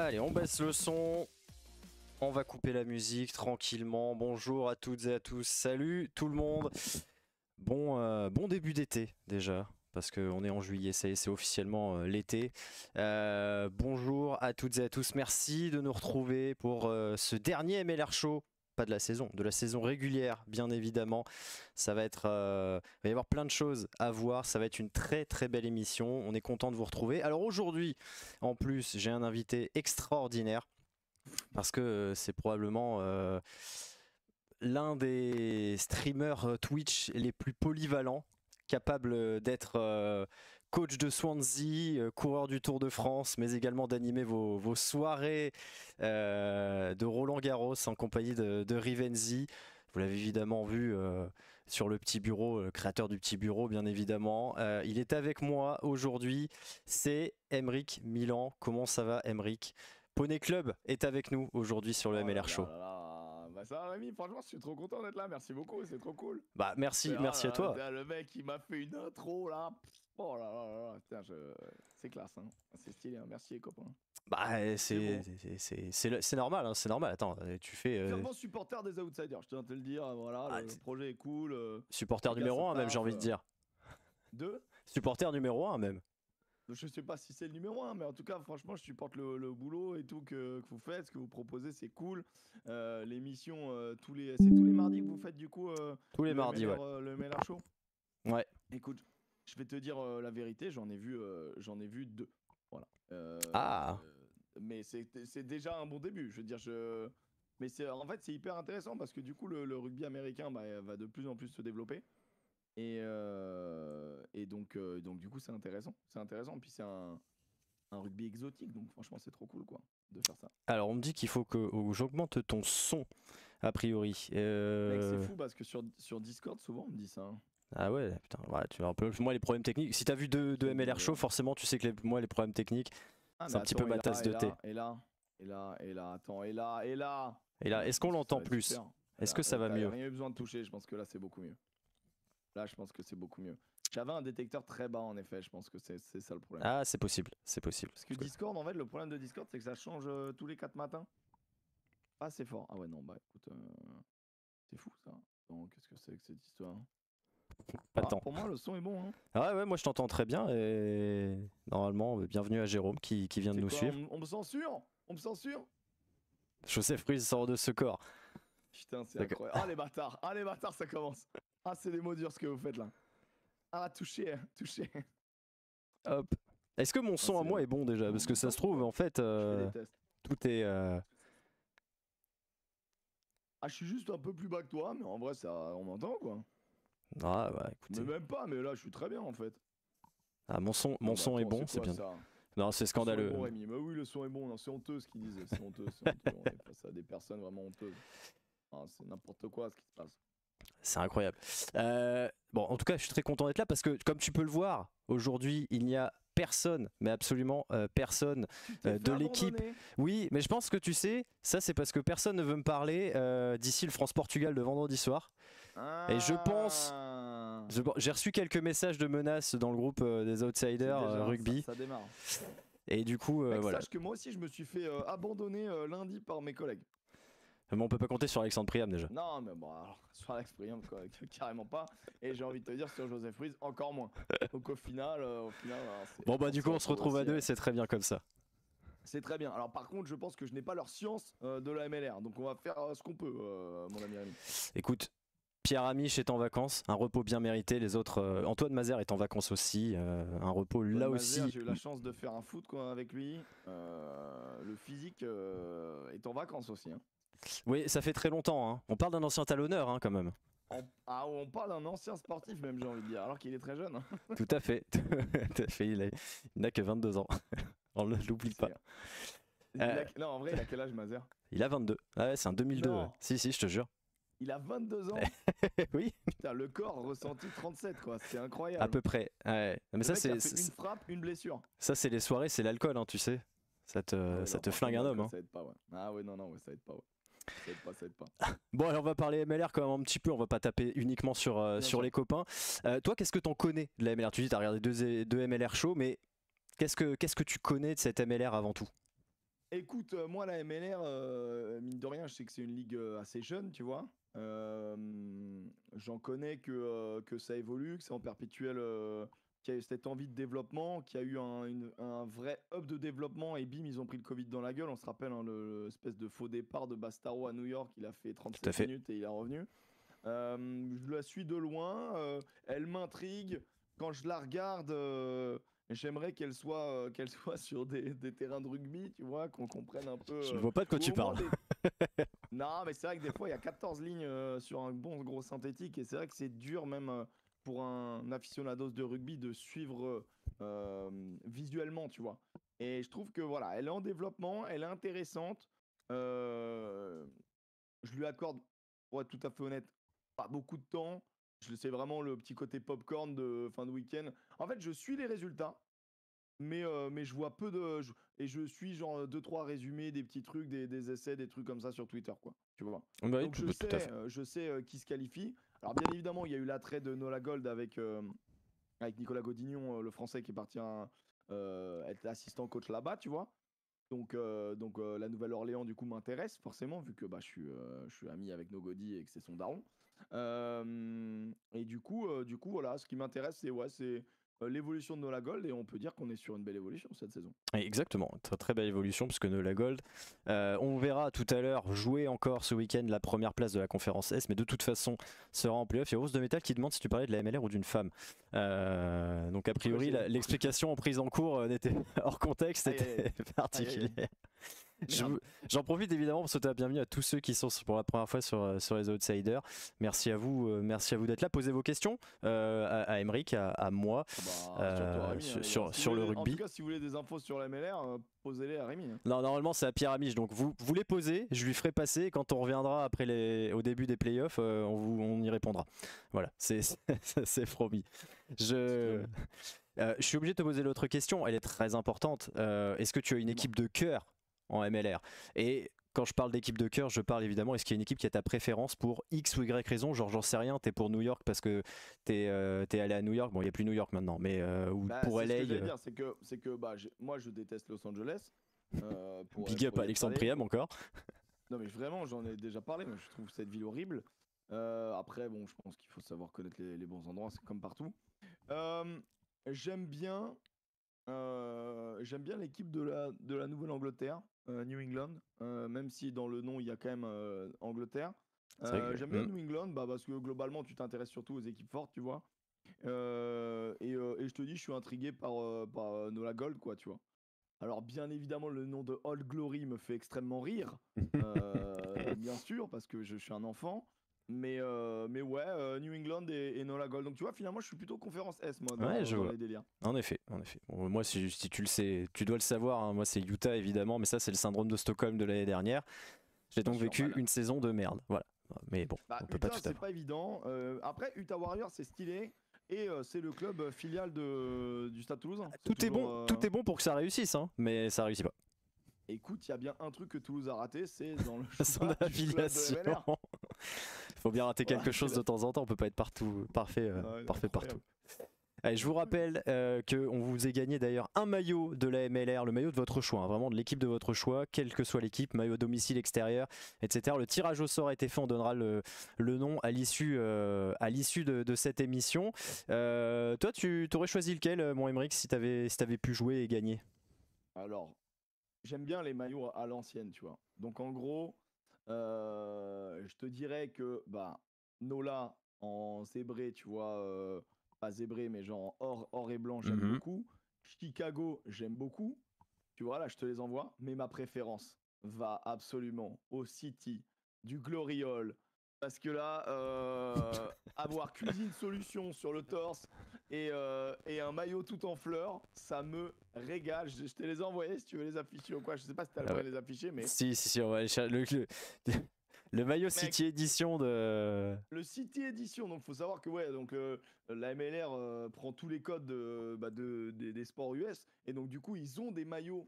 Allez, on baisse le son. On va couper la musique tranquillement. Bonjour à toutes et à tous. Salut tout le monde. Bon début d'été déjà. Parce qu'on est en juillet, ça y est, c'est officiellement l'été. Bonjour à toutes et à tous. Merci de nous retrouver pour ce dernier MLR Show. Pas de la saison régulière, bien évidemment. Ça va être, il va y avoir plein de choses à voir. Ça va être une très très belle émission. On est content de vous retrouver. Alors aujourd'hui, en plus, j'ai un invité extraordinaire parce que c'est probablement l'un des streamers Twitch les plus polyvalents, capable d'être coach de Swansea, coureur du Tour de France, mais également d'animer vos soirées de Roland Garros en compagnie de Rivenzi. Vous l'avez évidemment vu sur le petit bureau, le créateur du petit bureau, bien évidemment. Il est avec moi aujourd'hui, c'est Aymeric Milan. Comment ça va, Aymeric? Poney Club est avec nous aujourd'hui sur le MLR Show. Bah ça va, Rémi, franchement je suis trop content d'être là, merci beaucoup, c'est trop cool. Bah merci à toi. Le mec il m'a fait une intro là. Oh là là là, putain, c'est classe, hein. C'est stylé, hein. Merci les copains. Bah c'est normal, hein, c'est normal. Attends, tu fais Clairement supporter des Outsiders, je tiens à te le dire, voilà, le projet est cool. Supporter numéro 1 même, j'ai envie de dire. Supporter numéro 1 même. Je sais pas si c'est le numéro 1, mais en tout cas, franchement, je supporte le boulot et tout que vous faites, ce que vous proposez, c'est cool. L'émission, c'est tous les mardis que vous faites du coup tous les mardis, MLR, ouais. Le MLR Show. Ouais. Écoute, je vais te dire la vérité, j'en ai vu 2. Voilà. Mais c'est déjà un bon début. Je veux dire, mais en fait, c'est hyper intéressant parce que du coup, le rugby américain va de plus en plus se développer. Et donc du coup c'est intéressant, puis c'est un rugby exotique, donc franchement c'est trop cool quoi de faire ça. Alors on me dit qu'il faut que j'augmente ton son a priori. Mec, c'est fou parce que sur Discord souvent on me dit ça, hein. Ah ouais, putain, ouais, tu vois un peu moi les problèmes techniques. Si t'as vu deux MLR Show, forcément tu sais que moi les problèmes techniques, c'est un petit peu ma tasse de thé. Et là, attends, et là. Et là, est-ce qu'on l'entend plus? Est-ce que ça va mieux? Rien eu besoin de toucher, je pense que là c'est beaucoup mieux. Là, je pense que c'est beaucoup mieux. J'avais un détecteur très bas en effet, je pense que c'est ça le problème. Ah, c'est possible, c'est possible. Parce que Discord, en fait, le problème de Discord, c'est que ça change tous les 4 matins. Ah, c'est fort. Ah ouais, non, bah écoute, c'est fou ça. Donc, qu'est-ce que c'est que cette histoire? Pas de temps. Pour moi, le son est bon, hein. Ah ouais, moi je t'entends très bien et normalement, bienvenue à Jérôme qui vient de nous suivre. On me censure. Joseph Ruiz sort de ce corps. Putain, c'est incroyable. Ah les bâtards, ça commence. Ah, c'est des mots durs ce que vous faites là. Ah, touché. Hop. Est-ce que mon son à moi est bon déjà? Parce que ça se trouve, en fait, tout est... Ah, je suis juste un peu plus bas que toi, mais en vrai, ça, on m'entend quoi. Ah bah écoutez. Mais même pas, mais là, je suis très bien en fait. Ah, mon son est bon, c'est bien. Ça Non, c'est scandaleux. Bon, Rémi. Mais oui, le son est bon. Non, c'est honteux ce qu'ils disent. C'est honteux. On est face à des personnes vraiment honteuses. Ah, c'est n'importe quoi ce qui se passe. C'est incroyable. Bon, en tout cas, je suis très content d'être là parce que, comme tu peux le voir, aujourd'hui, il n'y a personne, mais absolument personne de l'équipe. Oui, mais je pense que tu sais, ça c'est parce que personne ne veut me parler d'ici le France-Portugal de vendredi soir. Et je pense... J'ai reçu quelques messages de menaces dans le groupe des Outsiders rugby. Ça démarre. Et du coup, voilà. Sache que moi aussi, je me suis fait abandonner lundi par mes collègues. Mais on peut pas compter sur Alexandre Priam déjà. Non, mais bon, alors, sur Alex Priam, quoi, carrément pas. Et j'ai envie de te dire, sur Joseph Ruiz, encore moins. Donc au final alors, bon bah du coup, on se retrouve à deux et c'est très bien comme ça. C'est très bien. Alors par contre, je pense que je n'ai pas leur science de la MLR. Donc on va faire ce qu'on peut, mon ami Rémi. Écoute, Pierre Amiche est en vacances, un repos bien mérité. Les autres, Antoine Mazer est en vacances aussi, un repos là aussi. J'ai eu la chance de faire un foot quoi, avec lui. Le physique est en vacances aussi, hein. Oui, ça fait très longtemps, hein. On parle d'un ancien talonneur hein, quand même. On parle d'un ancien sportif même, j'ai envie de dire, alors qu'il est très jeune, hein. Tout à fait, il n'a que 22 ans, on ne l'oublie pas. Non, en vrai, il a quel âge, Mazer? Il a 22, ouais, c'est un 2002, ouais. Si, je te jure. Il a 22 ans. Oui. Putain, le corps ressenti 37 quoi, c'est incroyable. À peu près, ouais. Mais ça c'est une frappe, une blessure. Ça c'est les soirées, c'est l'alcool, hein, tu sais. Ça te flingue un homme. Hein. Ça aide pas, ouais. Ah ouais, non, ouais, ça aide pas, ouais. Ça aide pas. Bon, alors on va parler MLR quand même un petit peu, on va pas taper uniquement sur les copains. Toi, qu'est-ce que t'en connais de la MLR? Tu dis t'as regardé deux MLR shows, mais qu'est-ce que tu connais de cette MLR avant tout? Écoute, moi la MLR, mine de rien, je sais que c'est une ligue assez jeune, tu vois. J'en connais que ça évolue, que c'est en perpétuel, qu'il y a eu cette envie de développement, qu'il y a eu un vrai hub de développement et bim, ils ont pris le Covid dans la gueule. On se rappelle hein, l'espèce de faux départ de Bastaro à New York, il a fait Tout à 37 fait. minutes et il est revenu. Je la suis de loin, elle m'intrigue. Quand je la regarde, j'aimerais qu'elle soit sur des terrains de rugby, tu vois, qu'on comprenne un peu. Je ne vois pas de quoi Ou tu au moins parles. Non, mais c'est vrai que des fois, il y a 14 lignes sur un bon gros synthétique, et c'est vrai que c'est dur même pour un aficionados de rugby de suivre visuellement, tu vois. Et je trouve que voilà, elle est en développement, elle est intéressante. Euh, je lui accorde, pour être tout à fait honnête, pas beaucoup de temps. C'est vraiment le petit côté popcorn de fin de week-end. En fait, je suis les résultats, mais je vois peu de. Et je suis genre 2-3 résumés, des petits trucs, des essais, des trucs comme ça sur Twitter, quoi. Tu vois. Bah oui, Donc tout à fait. je sais qui se qualifie. Alors, bien évidemment, il y a eu l'attrait de Nola Gold avec Nicolas Godignon, le français qui est parti être assistant coach là-bas, tu vois. Donc la Nouvelle-Orléans, du coup, m'intéresse forcément, vu que bah, je suis ami avec Nogodi et que c'est son daron. Et du coup, voilà, ce qui m'intéresse, c'est l'évolution de Nola Gold, et on peut dire qu'on est sur une belle évolution cette saison. Exactement, très très belle évolution puisque Nola Gold, on verra tout à l'heure jouer encore ce week-end la première place de la conférence S, mais de toute façon sera en playoff. Il y a Rose de Métal qui demande si tu parlais de la MLR ou d'une femme. Donc a priori l'explication en prise en cours n'était hors contexte, était particulière. J'en profite évidemment pour souhaiter la bienvenue à tous ceux qui sont pour la première fois sur les Outsiders. Merci à vous d'être là. Posez vos questions à Aymeric, à moi, sur le rugby. En tout cas, si vous voulez des infos sur la MLR, posez-les à Rémi. Hein. Non, normalement c'est à Pierre Amiche, donc vous les posez, je lui ferai passer, et quand on reviendra après au début des playoffs, on y répondra. Voilà, c'est promis. Je suis obligé de te poser l'autre question, elle est très importante. Est-ce que tu as une équipe de cœur en MLR? Et quand je parle d'équipe de cœur, je parle évidemment, est-ce qu'il y a une équipe qui a ta préférence pour X ou Y raison? Genre j'en sais rien, t'es pour New York parce que t'es allé à New York, bon il n'y a plus New York maintenant, mais ou pour LA. Ce que j'allais dire, c'est que moi je déteste Los Angeles. Big up à Alexandre Priam encore. Non mais vraiment, j'en ai déjà parlé, mais je trouve cette ville horrible. Après, bon, je pense qu'il faut savoir connaître les bons endroits, c'est comme partout. J'aime bien l'équipe de la Nouvelle-Angleterre, New England, même si dans le nom il y a quand même Angleterre. J'aime bien New England parce que globalement tu t'intéresses surtout aux équipes fortes, tu vois. Et je te dis, je suis intrigué par Nola Gold, quoi, tu vois. Alors bien évidemment, le nom de Old Glory me fait extrêmement rire, bien sûr, parce que je suis un enfant. Mais ouais, New England et Nola Gold. Donc tu vois, finalement, je suis plutôt conférence S, moi, dans les délires. En effet. Bon, moi, si tu le sais, tu dois le savoir, hein, moi c'est Utah évidemment, mais ça c'est le syndrome de Stockholm de l'année dernière. J'ai donc vécu une saison de merde, voilà. Mais bon, on peut Utah, pas tout c'est pas évident. Après, Utah Warriors, c'est stylé. Et c'est le club filial du Stade Toulousain. Tout est bon pour que ça réussisse, hein, mais ça réussit pas. Écoute, il y a bien un truc que Toulouse a raté, c'est dans le son affiliation. Il faut bien rater quelque chose de temps en temps, on peut pas être parfait partout. Allez, je vous rappelle qu'on vous a gagné d'ailleurs un maillot de la MLR, le maillot de votre choix, hein, vraiment de l'équipe de votre choix, quelle que soit l'équipe, maillot domicile, extérieur, etc. Le tirage au sort a été fait, on donnera le nom à l'issue de cette émission. Toi, tu t'aurais choisi lequel, mon Aymeric, si t'avais pu jouer et gagner? Alors, j'aime bien les maillots à l'ancienne, tu vois. Donc en gros, je te dirais que Nola en zébré, tu vois, pas zébré, mais genre or et blanc, j'aime beaucoup. Chicago, j'aime beaucoup. Tu vois, là, je te les envoie. Mais ma préférence va absolument au City du Gloriole. Parce que là, avoir Cuisine Solution sur le torse et un maillot tout en fleurs, ça me régale. Je te les ai envoyés si tu veux les afficher ou quoi. Je sais pas si t'as le moyen de les afficher, mais. Si, on va aller le maillot City Edition de. Le City Edition, donc faut savoir que la MLR prend tous les codes des sports US, et donc du coup ils ont des maillots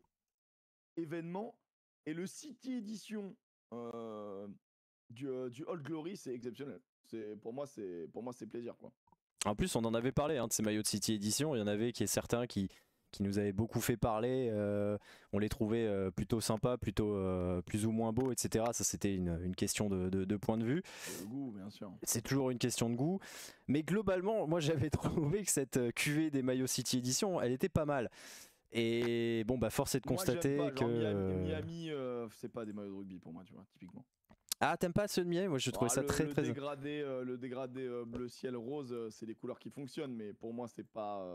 événements, et le City Edition du Old Glory, c'est exceptionnel. Pour moi c'est plaisir, quoi. En plus, on en avait parlé de ces maillots de City Edition. Il y en avait certains qui qui nous avaient beaucoup fait parler. On les trouvait plutôt sympas, plutôt plus ou moins beaux, etc. Ça, c'était une question de point de vue. Le goût, bien sûr. C'est toujours une question de goût. Mais globalement, moi, j'avais trouvé que cette cuvée des maillots City Edition, elle était pas mal. Et bon, bah, force est de constater que Miami, c'est pas des maillots de rugby pour moi, tu vois, typiquement. Ah, t'aimes pas ceux de Miami? Moi, je trouvais ça très. Le dégradé bleu ciel rose, c'est des couleurs qui fonctionnent, mais pour moi, c'est pas.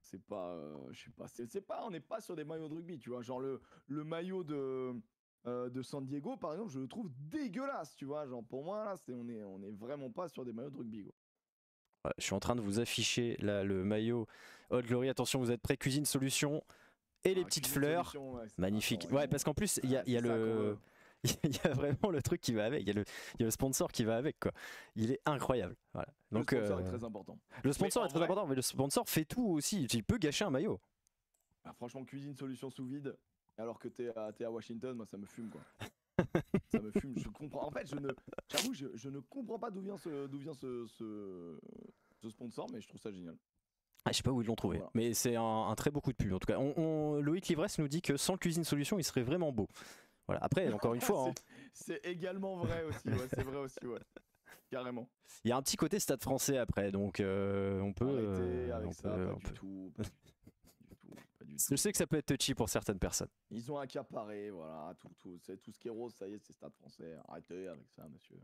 Je sais pas. On n'est pas sur des maillots de rugby, tu vois. Genre le maillot de San Diego, par exemple, je le trouve dégueulasse, tu vois. Genre pour moi, là, on est vraiment pas sur des maillots de rugby, quoi. Ouais, je suis en train de vous afficher là le maillot Old Glory. Attention, vous êtes prêts? Cuisine Solution et les petites fleurs. Magnifique. Ouais, parce qu'en plus, il y a le. Il y a vraiment le truc qui va avec, il y a le sponsor qui va avec, quoi. Il est incroyable. Voilà. Donc, le sponsor est très important. Le sponsor est très important, mais le sponsor fait tout aussi. Il peut gâcher un maillot. Ah, franchement, Cuisine Solution sous vide, alors que t'es à Washington, moi ça me fume, quoi. Ça me fume. Je comprends. En fait, j'avoue, je ne comprends pas d'où vient ce sponsor, mais je trouve ça génial. Ah, je sais pas où ils l'ont trouvé, voilà. Mais c'est un très beau coup de pub. En tout cas, Loïc Livresse nous dit que sans Cuisine Solution, il serait vraiment beau. Voilà. Après, encore une fois, c'est également vrai aussi. Ouais, c'est vrai aussi, ouais. Carrément. Il y a un petit côté Stade Français après, donc on peut. Arrêtez avec ça, pas du tout. Je sais que ça peut être touchy pour certaines personnes. Ils ont accaparé, voilà, tout ce qui est rose, ça y est, c'est Stade Français. Arrêtez avec ça, monsieur.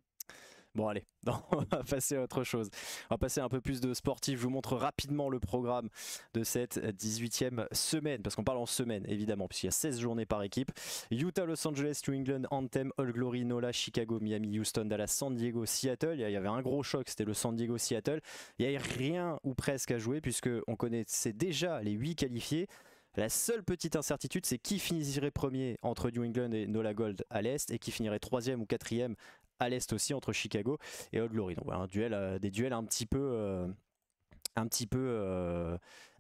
Bon allez, on va passer à autre chose. On va passer un peu plus de sportif. Je vous montre rapidement le programme de cette 18e semaine, parce qu'on parle en semaine évidemment, puisqu'il y a 16 journées par équipe. Utah, Los Angeles, New England, Anthem, Old Glory, NOLA, Chicago, Miami, Houston, Dallas, San Diego, Seattle. Il y avait un gros choc, c'était le San Diego Seattle. Il n'y a rien ou presque à jouer, puisqu'on connaissait déjà les 8 qualifiés. La seule petite incertitude, c'est qui finirait premier entre New England et NOLA Gold à l'Est, et qui finirait 3e ou 4e à l'Est aussi entre Chicago et Old Glory. Donc voilà, des duels un petit peu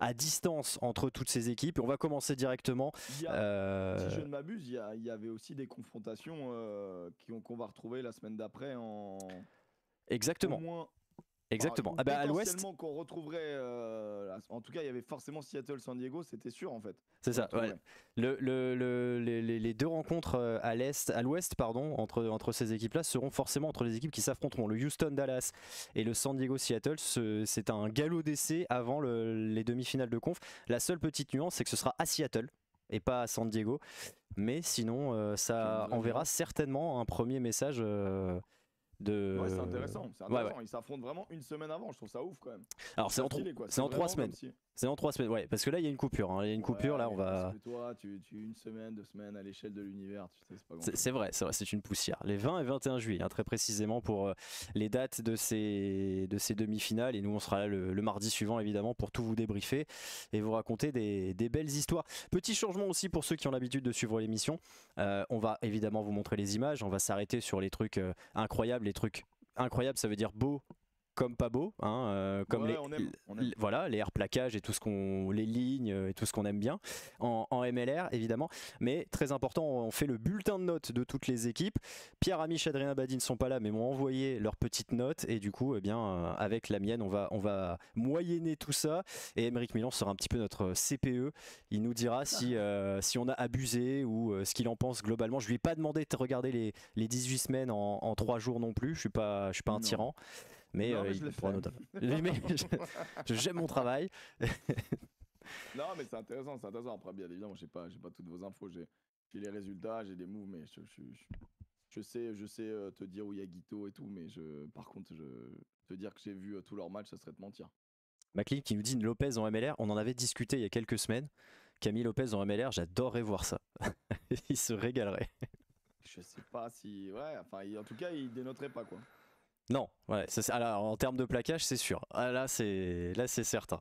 à distance entre toutes ces équipes. Et on va commencer directement. Si je ne m'abuse, il y avait aussi des confrontations qu'on va retrouver la semaine d'après en. Exactement. Exactement. Ah bah à l'ouest qu'on retrouverait en tout cas il y avait forcément Seattle San Diego, c'était sûr en fait. C'est ça. Ouais. Les deux rencontres à l'ouest pardon entre ces équipes-là seront forcément entre les équipes qui s'affronteront. Le Houston Dallas et le San Diego Seattle, c'est un galop d'essai avant les demi-finales de conf. La seule petite nuance, c'est que ce sera à Seattle et pas à San Diego. Mais sinon ça enverra certainement un premier message Ouais, c'est intéressant. Ouais. Ils s'affrontent vraiment une semaine avant, je trouve ça ouf quand même. Alors c'est en 3 semaines. C'est en 3 semaines, ouais, parce que là il y a une coupure. Il y a une coupure, là on va. Parce que toi, tu une semaine, 2 semaines à l'échelle de l'univers, tu sais, c'est pas grand. C'est vrai, c'est une poussière. Les 20 et 21 juillet, très précisément pour les dates de ces demi-finales. Et nous on sera là le mardi suivant évidemment pour tout vous débriefer et vous raconter des belles histoires. Petit changement aussi pour ceux qui ont l'habitude de suivre l'émission. On va évidemment vous montrer les images. On va s'arrêter sur les trucs incroyables. Les trucs incroyables, ça veut dire beau comme pas beau, comme ouais, on aime. Voilà, les air plaquages et tout ce les lignes et tout ce qu'on aime bien en MLR évidemment. Mais très important, on fait le bulletin de notes de toutes les équipes. Pierre Amiche, Adrien Abadi ne sont pas là, mais m'ont envoyé leurs petites notes et du coup, avec la mienne, on va moyenner tout ça. Et Émeric Milan sera un petit peu notre CPE. Il nous dira si on a abusé ou ce qu'il en pense globalement. Je lui ai pas demandé de regarder les 18 semaines en 3 jours non plus. Je suis pas un tyran. Mais, il pourra notamment. J'aime mon travail. Non, mais c'est intéressant. Après, bien évidemment, j'ai pas toutes vos infos. J'ai les résultats, j'ai des moves, mais je sais te dire où il y a Guito et tout, mais par contre, te dire que j'ai vu tous leurs matchs, ça serait te mentir. Maclean qui nous dit Lopez en MLR. On en avait discuté il y a quelques semaines. Camille Lopez en MLR, j'adorerais voir ça. Il se régalerait. Je sais pas si. Ouais, enfin, en tout cas, il dénoterait pas, quoi. Non, ouais, alors, en termes de plaquage, c'est sûr. Là, c'est certain.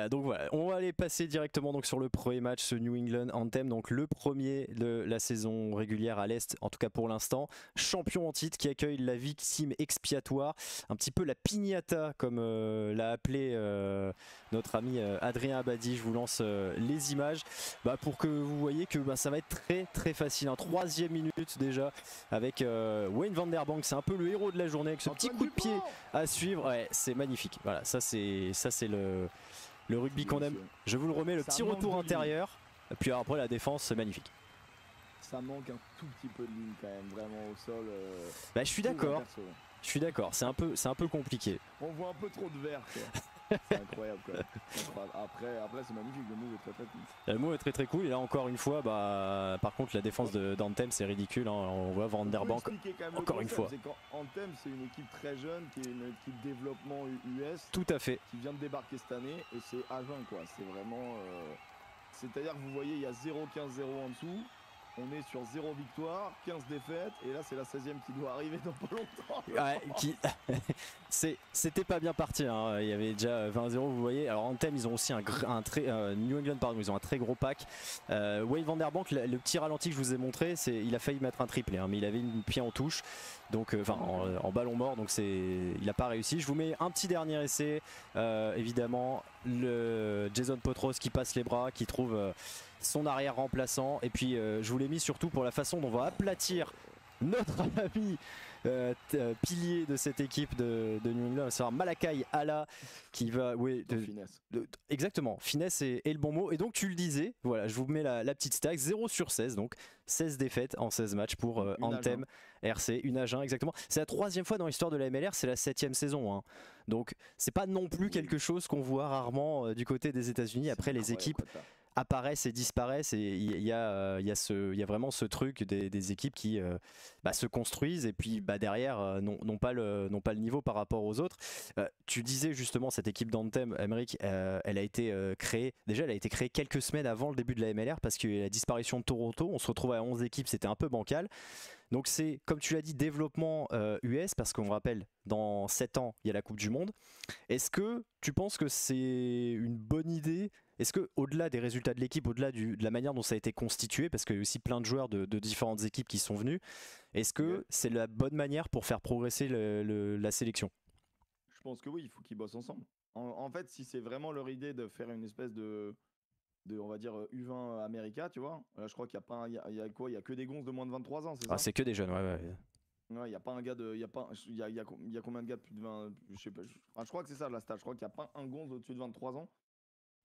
Donc voilà, on va aller passer directement donc sur le premier match, ce New England Anthem, donc le premier de la saison régulière à l'Est, en tout cas pour l'instant. Champion en titre qui accueille la victime expiatoire, un petit peu la piñata comme l'a appelé notre ami Adrien Abadi. Je vous lance les images pour que vous voyez que ça va être très très facile. 3e minute déjà avec Wayne Vanderbank, c'est un peu le héros de la journée avec ce petit coup de pied à suivre, ouais, c'est magnifique. Voilà, ça c'est le rugby qu'on aime. Je vous le remets, le petit retour intérieur. Puis après la défense, c'est magnifique. Ça manque un tout petit peu de ligne quand même, vraiment au sol. Bah, je suis d'accord. Je suis d'accord, c'est un peu compliqué. On voit un peu trop de vert, quoi. C'est incroyable quand même. Après c'est magnifique, le move est très cool. Le move est très cool et là encore une fois, par contre la défense d'Anthem c'est ridicule, hein. On voit Vanderbank encore une fois. Anthem c'est une équipe très jeune qui est une équipe développement US. Tout à fait. Qui vient de débarquer cette année et c'est A20 quoi, c'est vraiment... C'est-à-dire que vous voyez il y a 0-15-0 en dessous. On est sur 0 victoire, 15 défaites, et là c'est la 16e qui doit arriver dans pas longtemps. Ouais, c'était pas bien parti, hein. Il y avait déjà 20-0, vous voyez. Alors en thème, ils ont aussi New England, pardon, ils ont un très gros pack. Wade Vanderbank, le petit ralenti que je vous ai montré, il a failli mettre un triplé, hein, mais il avait une pied en touche, donc en ballon mort, donc il n'a pas réussi. Je vous mets un petit dernier essai, évidemment, le Jason Potros qui passe les bras, qui trouve son arrière remplaçant, et puis je vous l'ai mis surtout pour la façon dont on va aplatir notre ami pilier de cette équipe de New England, c'est Malakai Alla qui va finesse. Exactement, finesse est le bon mot. Et donc tu le disais, voilà, je vous mets la petite stack, 0/16, donc 16 défaites en 16 matchs pour Anthem RC, une Agen exactement. C'est la 3e fois dans l'histoire de la MLR, c'est la 7e saison, hein. Donc c'est pas non plus quelque chose qu'on voit rarement du côté des États-Unis. Après les équipes apparaissent et disparaissent, et il y a vraiment ce truc des équipes qui se construisent et puis derrière n'ont pas le niveau par rapport aux autres. Tu disais justement cette équipe d'Anthem, Emeric, elle a été créée quelques semaines avant le début de la MLR parce qu'il y a la disparition de Toronto, on se retrouve à 11 équipes, c'était un peu bancal. Donc c'est, comme tu l'as dit, développement US, parce qu'on rappelle, dans 7 ans, il y a la Coupe du Monde. Est-ce que tu penses que c'est une bonne idée ? Est-ce que, au-delà des résultats de l'équipe, au-delà de la manière dont ça a été constitué, parce qu'il y a aussi plein de joueurs de différentes équipes qui sont venus, est-ce que c'est la bonne manière pour faire progresser la sélection ? Je pense que oui, il faut qu'ils bossent ensemble. En fait, si c'est vraiment leur idée de faire une espèce de on va dire U20 America, tu vois, là je crois qu'il y a que des gonzes de moins de 23 ans, c'est ça ? C'est que des jeunes, ouais. Ouais, il y a pas un gars de, il y a combien de gars de plus de 20, je sais pas, je crois que c'est ça la stat, je crois qu'il y a pas un gonze au-dessus de 23 ans.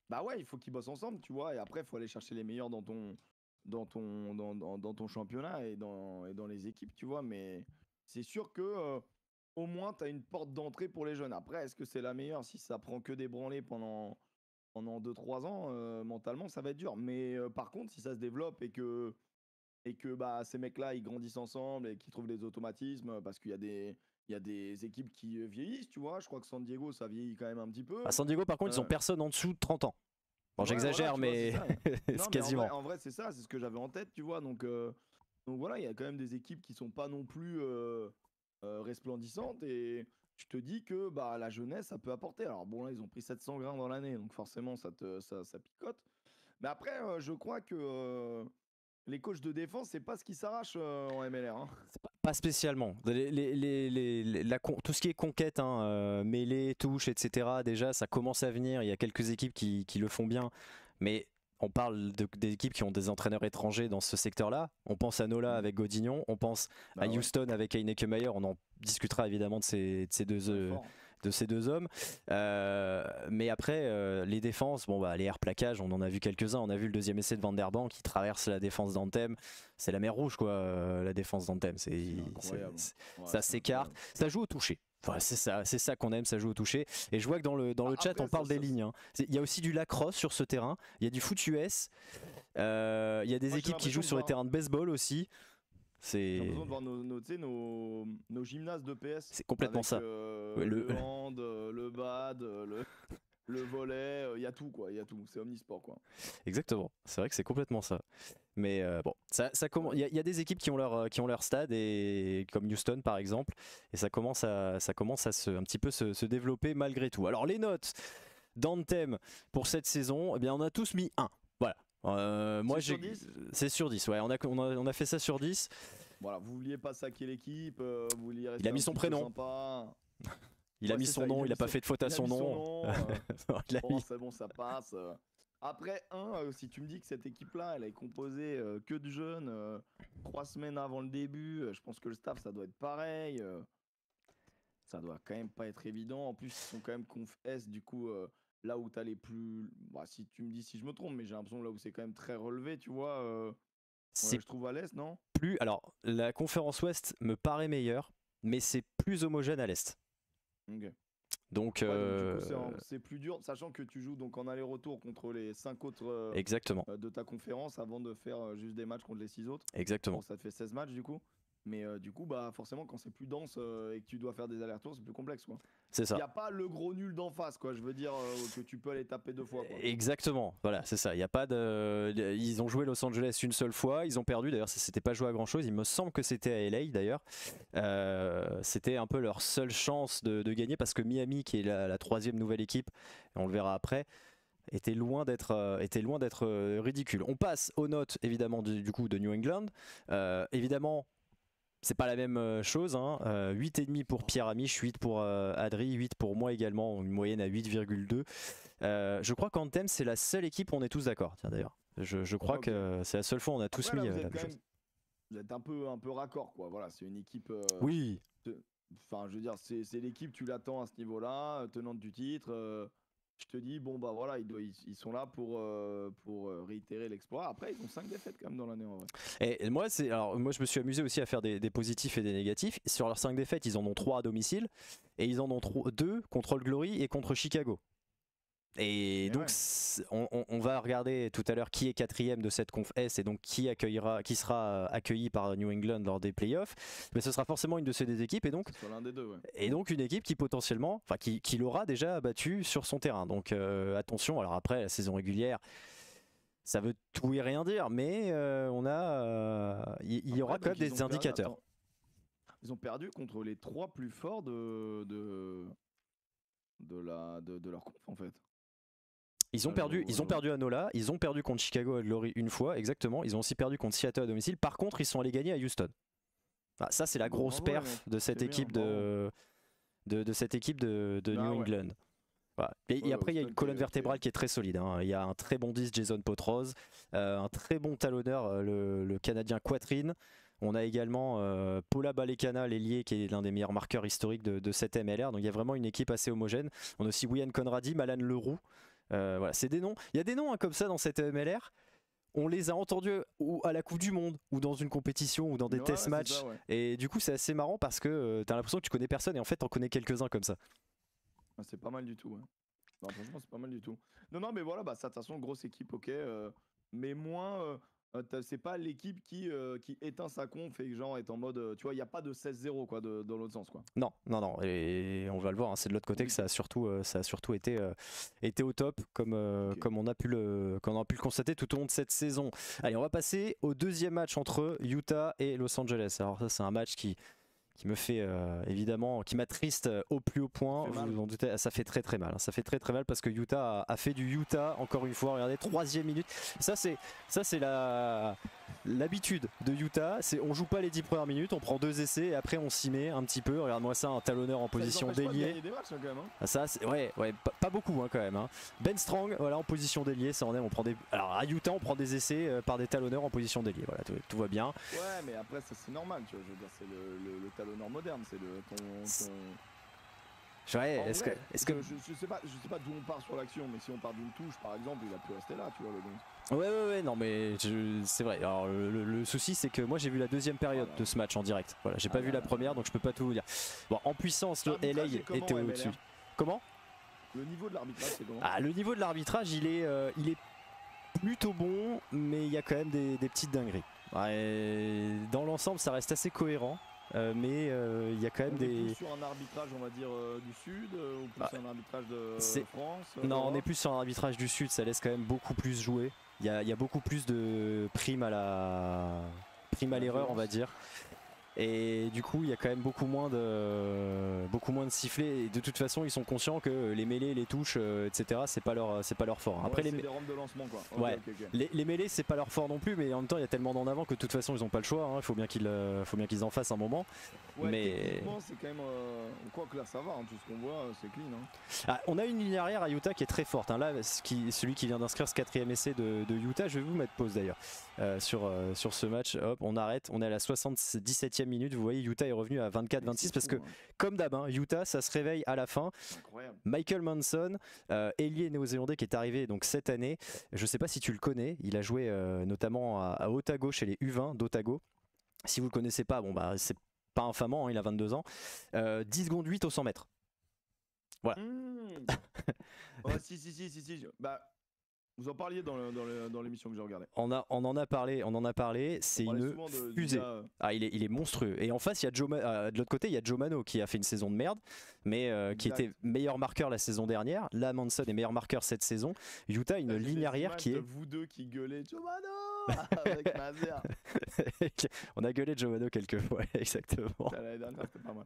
Bah ouais, il faut qu'ils bossent ensemble, tu vois, et après il faut aller chercher les meilleurs dans ton championnat et dans les équipes, tu vois, mais c'est sûr que au moins tu as une porte d'entrée pour les jeunes. Après, est-ce que c'est la meilleure si ça prend que des branlées pendant 2-3 ans, mentalement ça va être dur, mais par contre si ça se développe et que ces mecs-là ils grandissent ensemble et qu'ils trouvent des automatismes, parce qu'il y a des équipes qui vieillissent, tu vois. Je crois que San Diego ça vieillit quand même un petit peu. À San Diego par contre ils ont personne en dessous de 30 ans. Bon, j'exagère, voilà, mais c'est quasiment. En vrai c'est ça, c'est ce que j'avais en tête, tu vois. Donc voilà, il y a quand même des équipes qui sont pas non plus resplendissantes, et tu te dis que la jeunesse ça peut apporter. Alors bon, là ils ont pris 700 grains dans l'année, donc forcément ça picote. Mais après je crois que les coachs de défense, c'est pas ce qui s'arrache en MLR. Hein. Pas spécialement. Tout ce qui est conquête, mêlée, touche, etc. Déjà, ça commence à venir. Il y a quelques équipes qui le font bien. Mais on parle des équipes qui ont des entraîneurs étrangers dans ce secteur-là. On pense à Nola avec Godignon. On pense à Houston avec Heineke Meyer. On en discutera évidemment de ces deux hommes, mais après les défenses, les air plaquages, on en a vu quelques-uns. On a vu le deuxième essai de Vanderbank qui traverse la défense d'Anthem, c'est la mer rouge quoi, la défense d'Anthem, ça s'écarte, ça joue au toucher. Enfin, c'est ça qu'on aime, ça joue au toucher. Et je vois que dans le chat après, on parle des lignes. Il y a aussi du lacrosse sur ce terrain, il y a du foot US, il y a des équipes qui jouent sur les terrains de baseball aussi. J'ai besoin de voir nos gymnases de PS. C'est complètement avec, ça. Le hand, le bad, le volley, il y a tout quoi, il y a tout. C'est omnisport quoi. Exactement. C'est vrai que c'est complètement ça. Mais bon, il y a des équipes qui ont leur stade, et comme Houston par exemple, et ça commence à un petit peu se développer malgré tout. Alors les notes d'Anthem pour cette saison, eh bien on a tous mis 1. Voilà. Moi c'est sur 10, ouais, on a fait ça sur 10. Voilà, vous vouliez pas saquer l'équipe, vous vouliez rester il a mis son prénom. Il a mis son nom, il a pas fait de faute à son nom. C'est bon, ça passe. Après, si tu me dis que cette équipe-là, elle est composée que de jeunes, 3 semaines avant le début, je pense que le staff, ça doit être pareil. Ça doit quand même pas être évident. En plus, ils sont quand même conf S, du coup, là où tu as les plus. Bah, si tu me dis si je me trompe, mais j'ai l'impression là où c'est quand même très relevé, tu vois. C'est je trouve à l'Est, non? plus. Alors, la conférence Ouest me paraît meilleure, mais c'est plus homogène à l'Est. Ok. Donc, du coup, c'est plus dur, sachant que tu joues donc en aller-retour contre les 5 autres exactement. De ta conférence avant de faire juste des matchs contre les 6 autres. Exactement. Bon, ça te fait 16 matchs du coup. Mais du coup, bah, forcément, quand c'est plus dense et que tu dois faire des allers-retours, c'est plus complexe, quoi. C'est ça. Il n'y a pas le gros nul d'en face, quoi. Je veux dire que tu peux aller taper 2 fois, quoi. Exactement, voilà, c'est ça. Il y a pas de. Ils ont joué Los Angeles une seule fois, ils ont perdu. D'ailleurs, ça s'était pas joué à grand chose. Il me semble que c'était à LA d'ailleurs. C'était un peu leur seule chance de gagner parce que Miami, qui est la troisième nouvelle équipe, on le verra après, était loin d'être ridicule. On passe aux notes évidemment du coup de New England. Évidemment. C'est pas la même chose, hein. 8,5 pour Pierre Amiche, 8 pour Adri, 8 pour moi également, une moyenne à 8,2. Je crois qu'Anthem c'est la seule équipe où on est tous d'accord, tiens d'ailleurs. Je crois que c'est la seule fois où on a tous mis la même chose. Vous êtes un peu raccord, quoi. Voilà, c'est une équipe. Oui. Enfin, je veux dire, c'est l'équipe, tu l'attends à ce niveau-là, tenante du titre. Je te dis, bon, bah voilà, ils sont là pour réitérer l'exploit. Après, ils ont 5 défaites quand même dans l'année en vrai. Et moi, je me suis amusé aussi à faire des positifs et des négatifs. Sur leurs 5 défaites, ils en ont 3 à domicile et ils en ont 2 contre All Glory et contre Chicago. Et donc on va regarder tout à l'heure qui est quatrième de cette conf S et donc qui sera accueilli par New England lors des playoffs. Mais ce sera forcément une de ces deux équipes et donc, l'un des deux, ouais. Et donc une équipe qui potentiellement, enfin qui l'aura déjà battu sur son terrain. Donc attention. Alors après la saison régulière, ça veut tout et rien dire, mais il y aura quand même des indicateurs. Ils ont perdu contre les 3 plus forts de leur conf en fait. Ils ont perdu à Nola, ils ont perdu contre Chicago à Glory une fois, exactement. Ils ont aussi perdu contre Seattle à domicile. Par contre, ils sont allés gagner à Houston. Ah, ça, c'est la grosse perf de cette équipe de cette équipe de New England. Voilà. Et après, il y a une colonne vertébrale qui est très solide, hein. Il y a un très bon 10, Jason Potrose, un très bon talonneur, le Canadien Quatrine. On a également Paula Balekana, l'ailier, qui est l'un des meilleurs marqueurs historiques de cette MLR. Donc il y a vraiment une équipe assez homogène. On a aussi William Conradi, Malan Leroux. Voilà, c'est des noms. Il y a des noms comme ça dans cette MLR. On les a entendus ou à la Coupe du Monde ou dans une compétition ou dans des test matchs. Ça, et du coup, c'est assez marrant parce que t'as l'impression que tu connais personne et en fait, t'en connais quelques-uns comme ça. C'est pas mal du tout. Non, franchement, c'est pas mal du tout. Non, mais voilà, bah, ça, de toute façon, grosse équipe, ok. Mais moins. C'est pas l'équipe qui éteint sa conf et que genre est en mode. Tu vois, il n'y a pas de 16-0 quoi, dans l'autre sens. Quoi. Non. Et on va le voir, hein, c'est de l'autre côté que ça a surtout été au top, comme on a pu le constater tout au long de cette saison. Allez, on va passer au deuxième match entre Utah et Los Angeles. Alors, ça, c'est un match qui me fait évidemment, qui m'attriste au plus haut point. Vous en doutez, ça fait très très mal. Ça fait très très mal parce que Utah a fait du Utah encore une fois. Regardez, 3e minute. Ça c'est l'habitude de Utah. On joue pas les 10 premières minutes, on prend 2 essais et après on s'y met un petit peu. Regarde-moi ça, un talonneur en position d'ailier. Ça, pas beaucoup hein, quand même. Hein. Ben Strong, voilà, en position d'ailier, ça on aime. Alors à Utah, on prend des essais par des talonneurs en position d'ailier. Voilà, tout va bien. Ouais, mais après ça c'est normal. Tu vois, je veux dire, c'est le talonneur moderne, c'est Ouais, je sais pas d'où on part sur l'action, mais si on part d'une touche par exemple, il a pu rester là, tu vois le gars. Ouais, non mais c'est vrai. Alors le souci c'est que moi j'ai vu la deuxième période de ce match en direct. Voilà, j'ai pas vu la première donc je peux pas tout vous dire. Bon, en puissance, le LA était au-dessus. Comment ? Le niveau de l'arbitrage, c'est comment ? Le niveau de l'arbitrage, il est plutôt bon, mais il y a quand même des petites dingueries. Ouais, dans l'ensemble, ça reste assez cohérent. Mais il y a quand même des. On est plus sur un arbitrage, on va dire, du Sud ou plus sur un arbitrage de France Non, on est plus sur un arbitrage du Sud, ça laisse quand même beaucoup plus jouer. Il y a beaucoup plus de primes à l'erreur, on va dire. Et du coup, il y a quand même beaucoup moins de sifflets. Et de toute façon, ils sont conscients que les mêlées, les touches, etc., c'est pas leur fort. Après, c'est des rampes de lancement, quoi. Ouais. Okay. Les mêlées, c'est pas leur fort non plus, mais en même temps, il y a tellement d'en avant que de toute façon, ils ont pas le choix. Hein. Il faut bien qu'ils en fassent un moment. Ouais, mais c'est quand même. Quoi que là, ça va. Hein, tout ce qu'on voit, c'est clean. Hein. On a une ligne arrière à Utah qui est très forte. Hein. Là, celui qui vient d'inscrire ce 4e essai de Utah, je vais vous mettre pause d'ailleurs sur ce match. Hop, on arrête. On est à la 77e 25e minute, vous voyez, Utah est revenu à 24-26 parce que, comme d'hab, hein, Utah, ça se réveille à la fin. Incroyable. Michael Manson, ailier néo-zélandais qui est arrivé donc cette année. Je ne sais pas si tu le connais, il a joué notamment à Otago chez les U20 d'Otago. Si vous le connaissez pas, bon bah c'est pas infamant, hein, il a 22 ans. 10 secondes 8 au 100 mètres. Voilà. Ouais, si. Bah, vous en parliez dans l'émission que j'ai regardée. On en a parlé. C'est une fusée. Il est monstrueux. Et en face, il y a de l'autre côté, il y a Joe Mano qui a fait une saison de merde, mais qui était meilleur marqueur la saison dernière. Là, Manson est meilleur marqueur cette saison. Utah a une ligne arrière qui est. Vous deux qui gueulez Joe Mano avec Mazer. On a gueulé Joe Mano quelques fois, exactement. L'année dernière, c'était pas mal.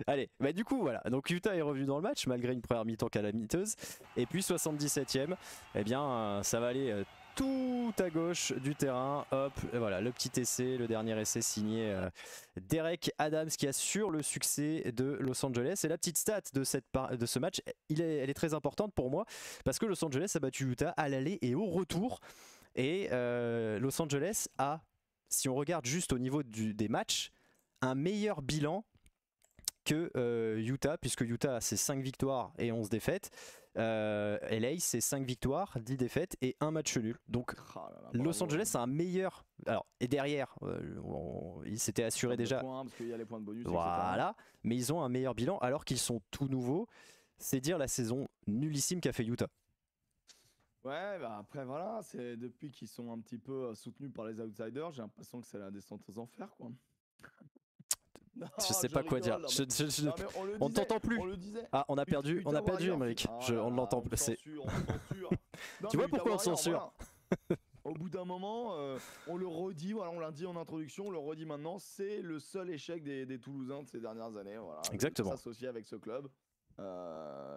Allez, bah du coup voilà, donc Utah est revenu dans le match malgré une première mi-temps calamiteuse. Et puis 77e, eh bien ça va aller tout à gauche du terrain. Hop, et voilà, le petit essai, le dernier essai signé Derek Adams qui assure le succès de Los Angeles. Et la petite stat de ce match, elle est très importante pour moi parce que Los Angeles a battu Utah à l'aller et au retour. Et Los Angeles a, si on regarde juste au niveau des matchs, un meilleur bilan que Utah, puisque Utah c'est 5 victoires et 11 défaites. LA c'est 5 victoires, 10 défaites et 1 match nul. Donc Los Angeles a un meilleur. Alors, et derrière, ils s'étaient assurés déjà. Points, parce qu'il y a les points de bonus, voilà, mais ils ont un meilleur bilan alors qu'ils sont tout nouveaux. C'est dire la saison nullissime qu'a fait Utah. Ouais, bah après voilà, c'est depuis qu'ils sont un petit peu soutenus par les outsiders, j'ai l'impression que c'est la descente aux enfers, quoi. Non, je sais pas quoi dire. On ne t'entend plus. Ah, on a perdu Emeric. On ne l'entend plus. Tu vois pourquoi on censure? Au bout d'un moment, on le redit, voilà, on l'a dit en introduction, on le redit maintenant, c'est le seul échec des Toulousains de ces dernières années. Voilà, exactement. S'associer avec ce club,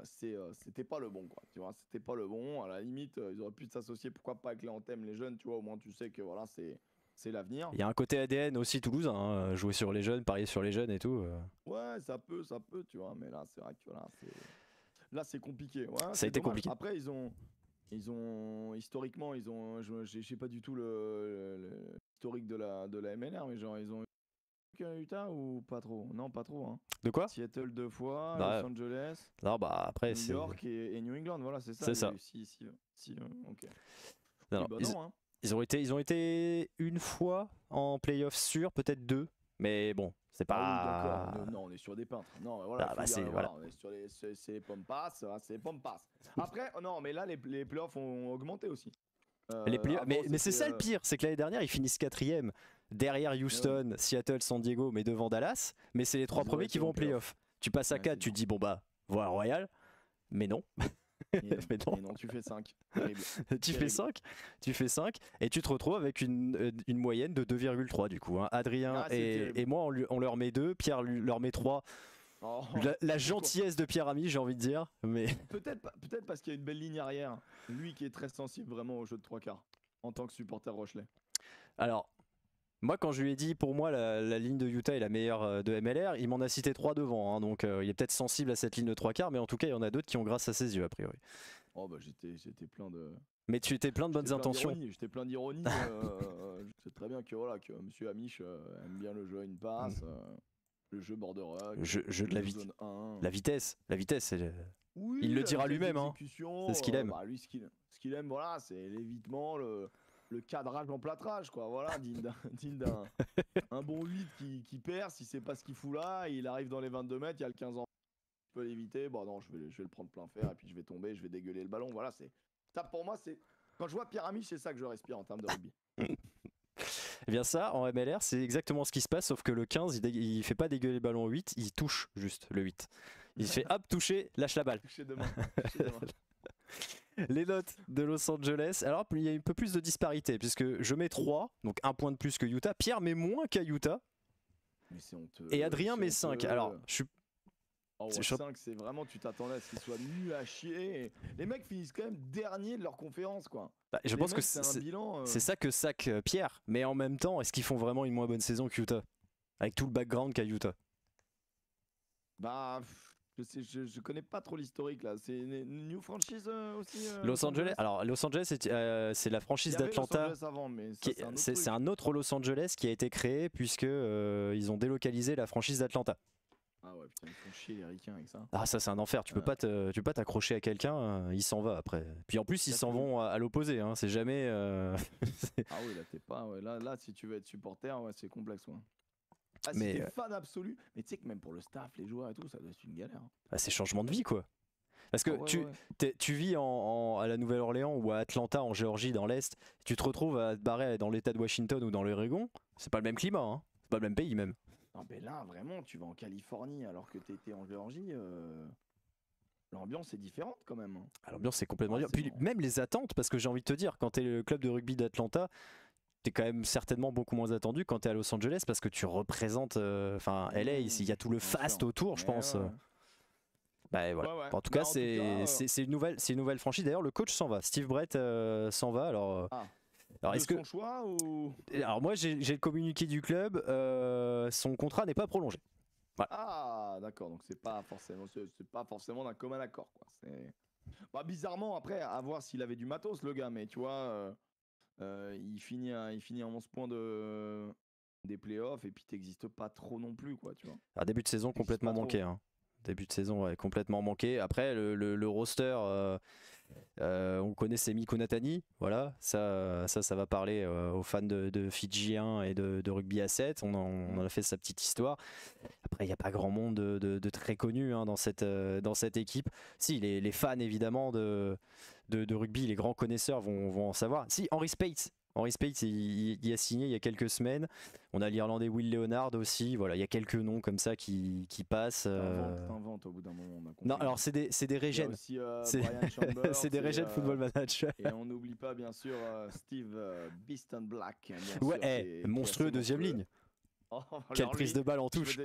c'était pas le bon, quoi. Tu vois, c'était pas le bon. À la limite, ils auraient pu s'associer, pourquoi pas avec les Anthem, les jeunes, tu vois, au moins tu sais que voilà, c'est l'avenir. Il y a un côté ADN aussi toulousain, hein, jouer sur les jeunes, parier sur les jeunes et tout. Ouais, ça peut, tu vois, mais là, c'est vrai que là, c'est compliqué. Ouais, ça a été compliqué. Après, ils ont historiquement, je sais pas du tout le historique de la MLR, mais genre, ils ont Utah ou pas trop? Non, pas trop. Hein. De quoi? Seattle 2 fois, Los Angeles, non, bah, après, New York et New England, voilà, c'est ça. C'est ça. Ok. Non, bah non, hein. Ils ont été une fois en playoff sûr, peut-être 2, mais bon, c'est pas. Ah oui, d'accord. Non, on est sur des peintres. Non, voilà, voilà. On est sur les pommes passes, c'est les pommes passes. Après, non, mais là, les playoffs ont augmenté aussi. Mais c'est ça le pire, c'est que l'année dernière, ils finissent 4e derrière Houston, Seattle, San Diego, mais devant Dallas. Mais c'est les 3 premiers qui vont en playoff. Tu passes à 4, tu te dis bon bah, voilà Royal, mais non. Mais non, tu fais 5. Tu fais 5 et tu te retrouves avec une moyenne de 2,3 du coup. Hein. Adrien et moi, on leur met 2, Pierre leur met 3. Oh, la gentillesse de Pierre Ami, j'ai envie de dire. Mais... Peut-être parce qu'il y a une belle ligne arrière. Lui qui est très sensible vraiment au jeu de 3 quarts en tant que supporter Rochelet. Alors, moi quand je lui ai dit pour moi la ligne de Utah est la meilleure de MLR, il m'en a cité 3 devant. Hein, donc il est peut-être sensible à cette ligne de 3 quarts, mais en tout cas il y en a d'autres qui ont grâce à ses yeux a priori. Oh bah j'étais plein de... Mais tu étais plein de bonnes intentions. J'étais plein d'ironie. Je sais très bien que monsieur Amish aime bien le jeu à une passe. Le jeu border jeu de la vitesse, oui, il le dira lui-même, hein. C'est ce qu'il aime. Lui, ce qu'il aime, voilà, c'est l'évitement, le cadrage en plâtrage, quoi. Voilà, digne d'un un bon 8 qui perce, il sait pas ce qu'il fout là, il arrive dans les 22 mètres, il y a le 15 ans, je peux l'éviter, bon non, je vais le prendre plein fer et puis je vais tomber, je vais dégueuler le ballon. Voilà, ça pour moi, c'est quand je vois Pierre Amiche, c'est ça que je respire en termes de rugby. Eh bien ça, en MLR, c'est exactement ce qui se passe, sauf que le 15, il fait pas dégueuler le ballon au 8, il touche juste le 8. Il fait hop, toucher, lâche la balle. Les notes de Los Angeles, alors il y a un peu plus de disparité, puisque je mets 3, donc 1 point de plus que Utah. Pierre met moins qu'à Utah. Mais c'est honteux. Et Adrien met 5. Alors, je suis... Oh, 5, c'est vraiment, tu t'attendais à ce qu'ils soient nuls à chier. Les mecs finissent quand même dernier de leur conférence, quoi. Bah, je pense que c'est ça que sac Pierre. Mais en même temps, est-ce qu'ils font vraiment une moins bonne saison que Utah avec tout le background qu'a Utah? Bah, Je connais pas trop l'historique là. C'est une new franchise aussi Los Angeles. Alors Los Angeles, c'est la franchise d'Atlanta. C'est un autre Los Angeles qui a été créé puisque ils ont délocalisé la franchise d'Atlanta. Ah ouais, putain, ils font chier les ricains avec ça. Ah ça c'est un enfer. Tu peux pas t'accrocher à quelqu'un, il s'en va après. Puis en plus ils s'en vont à l'opposé. Hein. C'est jamais. Ah oui, là t'es pas. Ouais. Là, si tu veux être supporter, ouais, c'est complexe. Ouais. Ah, si t'es fan absolu, mais tu sais que même pour le staff, les joueurs et tout, ça doit être une galère. Ah, c'est changement de vie quoi. Parce que tu vis à la Nouvelle-Orléans ou à Atlanta en Géorgie dans l'Est, tu te retrouves à te barrer dans l'État de Washington ou dans l'Oregon, c'est pas le même climat, hein. C'est pas le même pays même. Non mais là vraiment, tu vas en Californie alors que t'étais en Géorgie, l'ambiance est différente quand même. L'ambiance c'est complètement différent. Puis même les attentes, parce que j'ai envie de te dire, quand t'es le club de rugby d'Atlanta, t'es quand même certainement beaucoup moins attendu quand t'es à Los Angeles parce que tu représentes LA, il y a tout le fast autour, je pense. Bah, voilà. En tout cas, c'est une nouvelle franchise. D'ailleurs, le coach s'en va. Steve Brett s'en va. Alors est-ce que son choix ou... Alors moi, j'ai le communiqué du club. Son contrat n'est pas prolongé. Voilà. Ah, d'accord. Donc c'est pas forcément d'un commun accord, quoi. Bah, bizarrement, après, à voir s'il avait du matos, le gars. Mais tu vois. Il finit à 11 points des playoffs et puis t'existes pas trop non plus quoi, tu vois. Début de saison complètement manqué. Hein. Début de saison complètement manqué. Après le roster, on connaît Semi Konatani, voilà, ça va parler aux fans de Fidjiens et de rugby à 7. On en a fait sa petite histoire. Après il n'y a pas grand monde de très connu hein, dans cette équipe. Si les fans évidemment de rugby, les grands connaisseurs vont en savoir. Si, Henry Spates, il a signé il y a quelques semaines. On a l'Irlandais Will Leonard aussi. Voilà, il y a quelques noms comme ça qui passent. T'inventes au bout d'un moment. Non, alors c'est des régènes. C'est des régènes Football Manager. Et on n'oublie pas bien sûr Steve Beeston Black. Ouais, monstrueux deuxième ligne. Oh, quelle prise de balle en touche.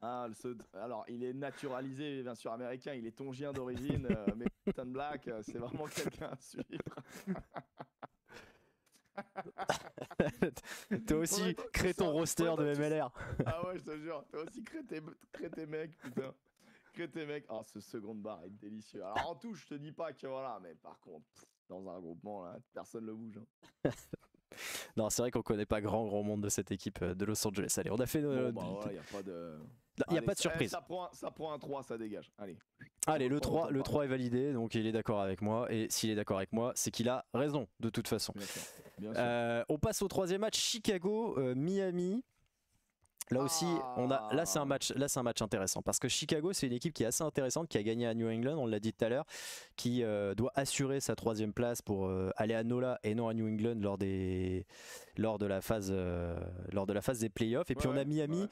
Alors, il est naturalisé, bien sûr, américain, il est tongien d'origine, mais Beeston Black, c'est vraiment quelqu'un à suivre. Toi aussi, crée ton roster de MLR. Ah ouais, je te jure, toi aussi, crée tes mecs, putain. Crée tes mecs. Ah, ce second bar est délicieux. Alors, en touche, je te dis pas que voilà, mais par contre, dans un regroupement, là, personne ne bouge. Hein. Non, c'est vrai qu'on connaît pas grand monde de cette équipe de Los Angeles. Allez, on a fait. Bon, bah voilà, y a pas de. Il n'y a pas de surprise. Ça prend un 3, ça dégage. Allez, le 3 est validé, donc il est d'accord avec moi. Et s'il est d'accord avec moi, c'est qu'il a raison, de toute façon. Bien sûr. On passe au troisième match, Chicago-Miami. Là aussi, là c'est un match intéressant parce que Chicago c'est une équipe qui est assez intéressante, qui a gagné à New England, on l'a dit tout à l'heure, qui doit assurer sa troisième place pour aller à NOLA et non à New England lors de la phase des playoffs. Et puis on a Miami.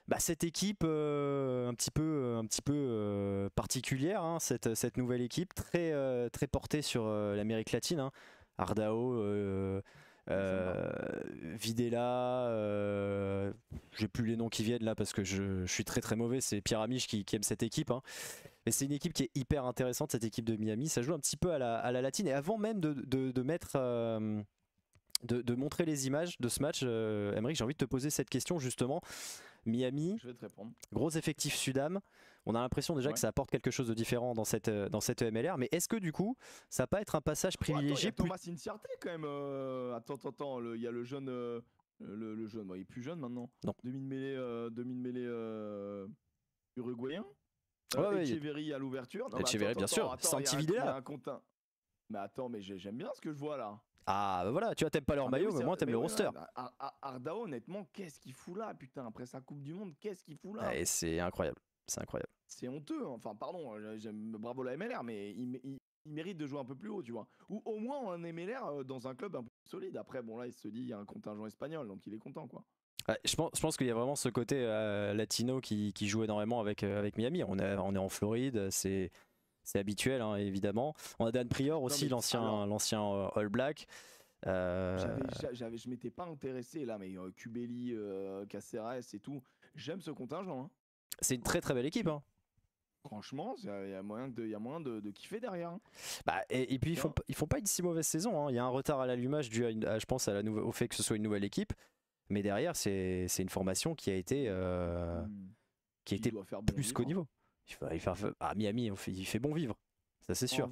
Bah, cette équipe un petit peu particulière, hein, cette nouvelle équipe très portée sur l'Amérique latine, hein. Ardao, Videla, j'ai plus les noms qui viennent là parce que je suis très mauvais, c'est Pierre Amiche qui aime cette équipe, hein. Mais c'est une équipe qui est hyper intéressante, cette équipe de Miami. Ça joue un petit peu à la latine. Et avant même de mettre de montrer les images de ce match, Aymeric, j'ai envie de te poser cette question justement. Miami, je vais te répondre. Gros effectif Sudam. On a l'impression déjà que ça apporte quelque chose de différent dans cette MLR. Mais est-ce que du coup, ça va pas être un passage privilégié? Thomas Inciarte quand même. Attends, il y a le jeune, le jeune. Il est plus jeune maintenant. Non. Demi-mêlée uruguayen. Echeverry à l'ouverture. Echeverry, bien sûr. Santi Videla. Mais attends, mais j'aime bien ce que je vois là. Ah bah voilà, tu vois, t'aimes pas leur maillot, mais moi t'aimes le roster. Ardao, honnêtement, qu'est-ce qu'il fout là, putain, après sa Coupe du Monde, qu'est-ce qu'il fout là? Et c'est incroyable, c'est honteux, enfin pardon, bravo la MLR, mais il mérite de jouer un peu plus haut, tu vois. Ou au moins un MLR dans un club un peu plus solide. Après, bon là, il se dit, il y a un contingent espagnol, donc il est content, quoi. Ouais, je pense qu'il y a vraiment ce côté latino qui joue énormément avec Miami. On est en Floride, c'est habituel, hein, évidemment. On a Dan Prior aussi, l'ancien All Black. Je m'étais pas intéressé là, mais Cubelli, Caceres et tout, j'aime ce contingent. Hein. C'est une très belle équipe. Hein. Franchement, il y a moyen de kiffer derrière. Hein. Bah, et puis ils font pas une si mauvaise saison. Hein. Il y a un retard à l'allumage dû je pense au fait que ce soit une nouvelle équipe. Mais derrière, c'est une formation qui a été plus qu'au niveau. À Miami, il fait bon vivre. Ça, c'est sûr.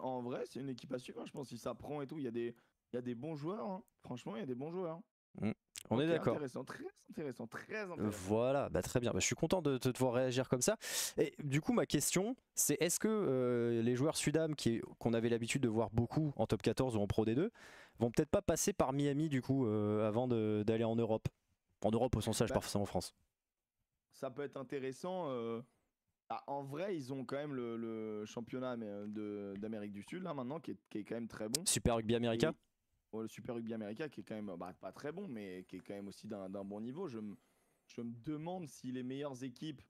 En vrai c'est une équipe à suivre. Je pense si ça prend et tout, il y a des bons joueurs. Hein. Franchement, il y a des bons joueurs. On est d'accord. Intéressant, très intéressant. Voilà, très bien. Je suis content de te voir réagir comme ça. Et du coup, ma question, c'est est-ce que les joueurs Sudam qu'on avait l'habitude de voir beaucoup en top 14 ou en Pro D2 vont peut-être pas passer par Miami du coup avant d'aller en Europe? En Europe au sens large, pas forcément en France. Ça peut être intéressant. En vrai, ils ont quand même le championnat d'Amérique du Sud là maintenant qui est quand même très bon. Super Rugby America. Le Super Rugby America qui est quand même pas très bon, mais qui est quand même aussi d'un bon niveau. Je me demande si les meilleures équipes,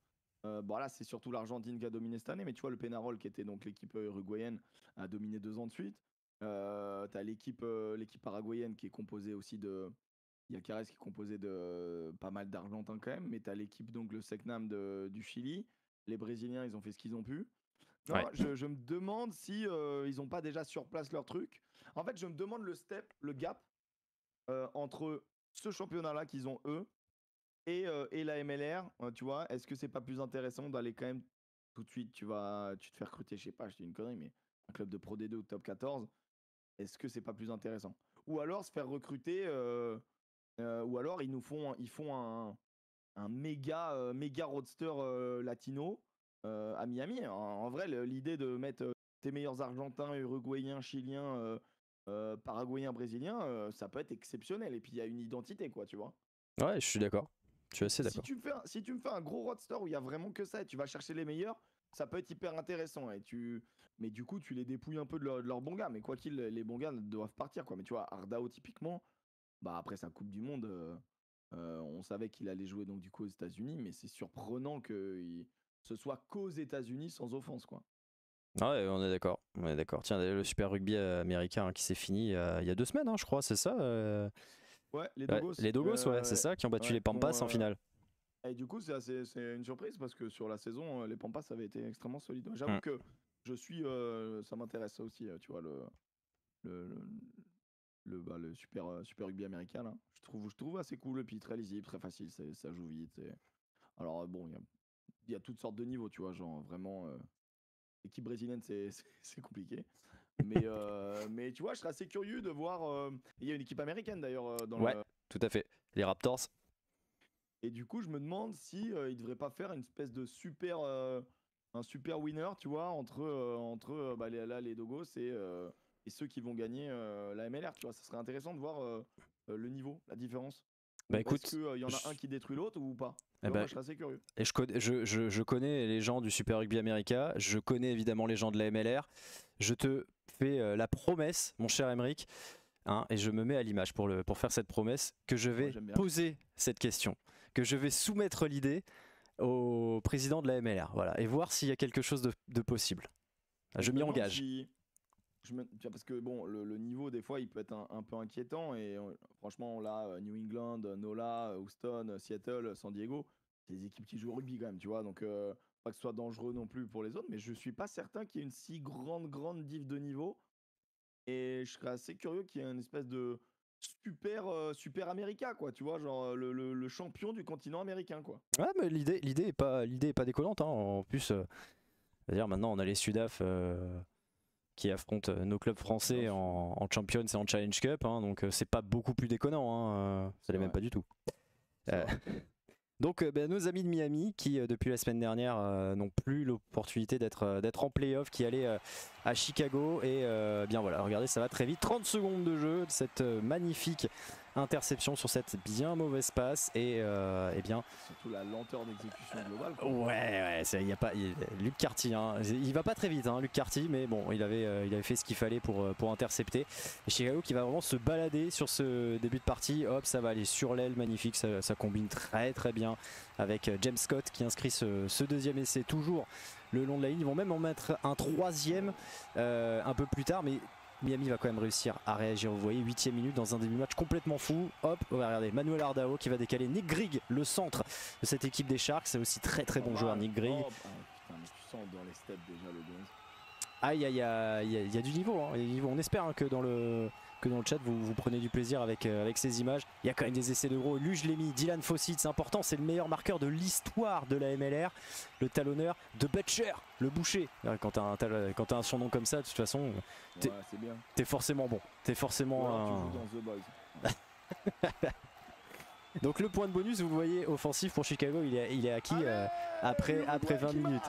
là c'est surtout l'Argentine qui a dominé cette année, mais tu vois le Penarol qui était donc l'équipe uruguayenne a dominé 2 ans de suite. T'as l'équipe paraguayenne qui est composée aussi de, il y a Carès qui est composé de pas mal d'Argentins quand même, mais t'as l'équipe donc le Secnam du Chili. Les Brésiliens ils ont fait ce qu'ils ont pu. Non, ouais. je me demande si ils ont pas déjà sur place leur truc. En fait, je me demande le gap entre ce championnat-là qu'ils ont eux et la MLR. Tu vois, est-ce que c'est pas plus intéressant d'aller quand même tout de suite, tu te fais recruter, je sais pas, je dis une connerie, mais un club de Pro D2 ou top 14, est-ce que c'est pas plus intéressant? Ou alors se faire recruter, ou alors ils font un méga roadster latino. À Miami. En vrai, l'idée de mettre tes meilleurs Argentins, Uruguayens, Chiliens, Paraguayens, Brésiliens, ça peut être exceptionnel. Et puis il y a une identité, quoi, tu vois. Ouais, je suis d'accord. Je suis assez d'accord. Si tu me fais un gros roadster où il y a vraiment que ça et tu vas chercher les meilleurs, ça peut être hyper intéressant. Mais du coup, tu les dépouilles un peu de leurs bons gars. Mais quoi qu'il, les bons gars doivent partir, quoi. Mais tu vois, Ardao, typiquement, après sa Coupe du Monde, on savait qu'il allait jouer donc du coup aux États-Unis, mais c'est surprenant que ce soit qu'aux États-Unis sans offense, quoi. Ouais, on est d'accord. Tiens, le Super Rugby américain qui s'est fini il y a 2 semaines, je crois, c'est ça Ouais, les Dogos. Les Dogos, ouais, c'est ça, qui ont battu les Pampas en finale. Et du coup, c'est une surprise parce que sur la saison, les Pampas avaient été extrêmement solides. J'avoue que ça m'intéresse ça aussi, tu vois, le super rugby américain là. Je trouve assez cool et puis très lisible, très facile, ça joue vite. Alors bon, il y a toutes sortes de niveaux, tu vois, genre vraiment équipe brésilienne c'est compliqué. Mais tu vois, je serais assez curieux de voir. Il y a une équipe américaine d'ailleurs tout à fait. Les Raptors. Et du coup, je me demande si ils devraient pas faire une espèce de un super winner, tu vois, entre les Dogos et ceux qui vont gagner la MLR, tu vois. Ça serait intéressant de voir le niveau, la différence. Écoute, est-ce qu'il y en a un qui détruit l'autre ou pas? Moi, je serais assez curieux. Et je connais les gens du Super Rugby America, je connais évidemment les gens de la MLR. Je te fais la promesse, mon cher Aymeric, et je me mets à l'image pour faire cette promesse, que je vais poser cette question, que je vais soumettre l'idée au président de la MLR, voilà, et voir s'il y a quelque chose de possible. Je m'y engage. Parce que bon, le niveau des fois il peut être un peu inquiétant et franchement là, New England, NOLA, Houston, Seattle, San Diego, c'est des équipes qui jouent au rugby quand même, tu vois, donc pas que ce soit dangereux non plus pour les autres, mais je suis pas certain qu'il y ait une si grande diff de niveau et je serais assez curieux qu'il y ait une espèce de super américain, quoi, tu vois, genre le champion du continent américain, quoi. Ouais, mais l'idée est pas déconnante, en plus c'est-à-dire maintenant on a les Sudaf qui affrontent nos clubs français en Champions et en Challenge Cup, donc c'est pas beaucoup plus déconnant, ça l'est même pas du tout. Donc nos amis de Miami qui depuis la semaine dernière n'ont plus l'opportunité d'être en playoff, qui allaient à Chicago et bien voilà, regardez, ça va très vite, 30 secondes de jeu, cette magnifique interception sur cette bien mauvaise passe et bien surtout la lenteur d'exécution globale, quoi. Ouais, il y a pas Luc Carty, il va pas très vite, Luc Carty, mais bon, il avait fait ce qu'il fallait pour intercepter. Et Chicago qui va vraiment se balader sur ce début de partie, hop, ça va aller sur l'aile, magnifique, ça combine très bien avec James Scott qui inscrit ce deuxième essai toujours le long de la ligne. Ils vont même en mettre un troisième un peu plus tard, mais Miami va quand même réussir à réagir. Vous voyez, 8e minute dans un début de match complètement fou. Hop, regardez, Manuel Ardao qui va décaler Nick Grigg, le centre de cette équipe des Sharks. C'est aussi très bon joueur, Nick Grigg. Oh, putain, mais tu sens dans les steps déjà le gonze. Il y a du niveau, Il y a du niveau. On espère que dans le que dans le chat vous prenez du plaisir avec ces images. Il y a quand même des essais de gros. Lui je l'ai mis, Dylan Fawcett, c'est important, c'est le meilleur marqueur de l'histoire de la MLR, le talonneur de Butcher, le boucher. Quand t'as un surnom comme ça, de toute façon, t'es forcément bon. T'es forcément Donc le point de bonus, vous voyez, offensif pour Chicago, il est acquis après 20 minutes.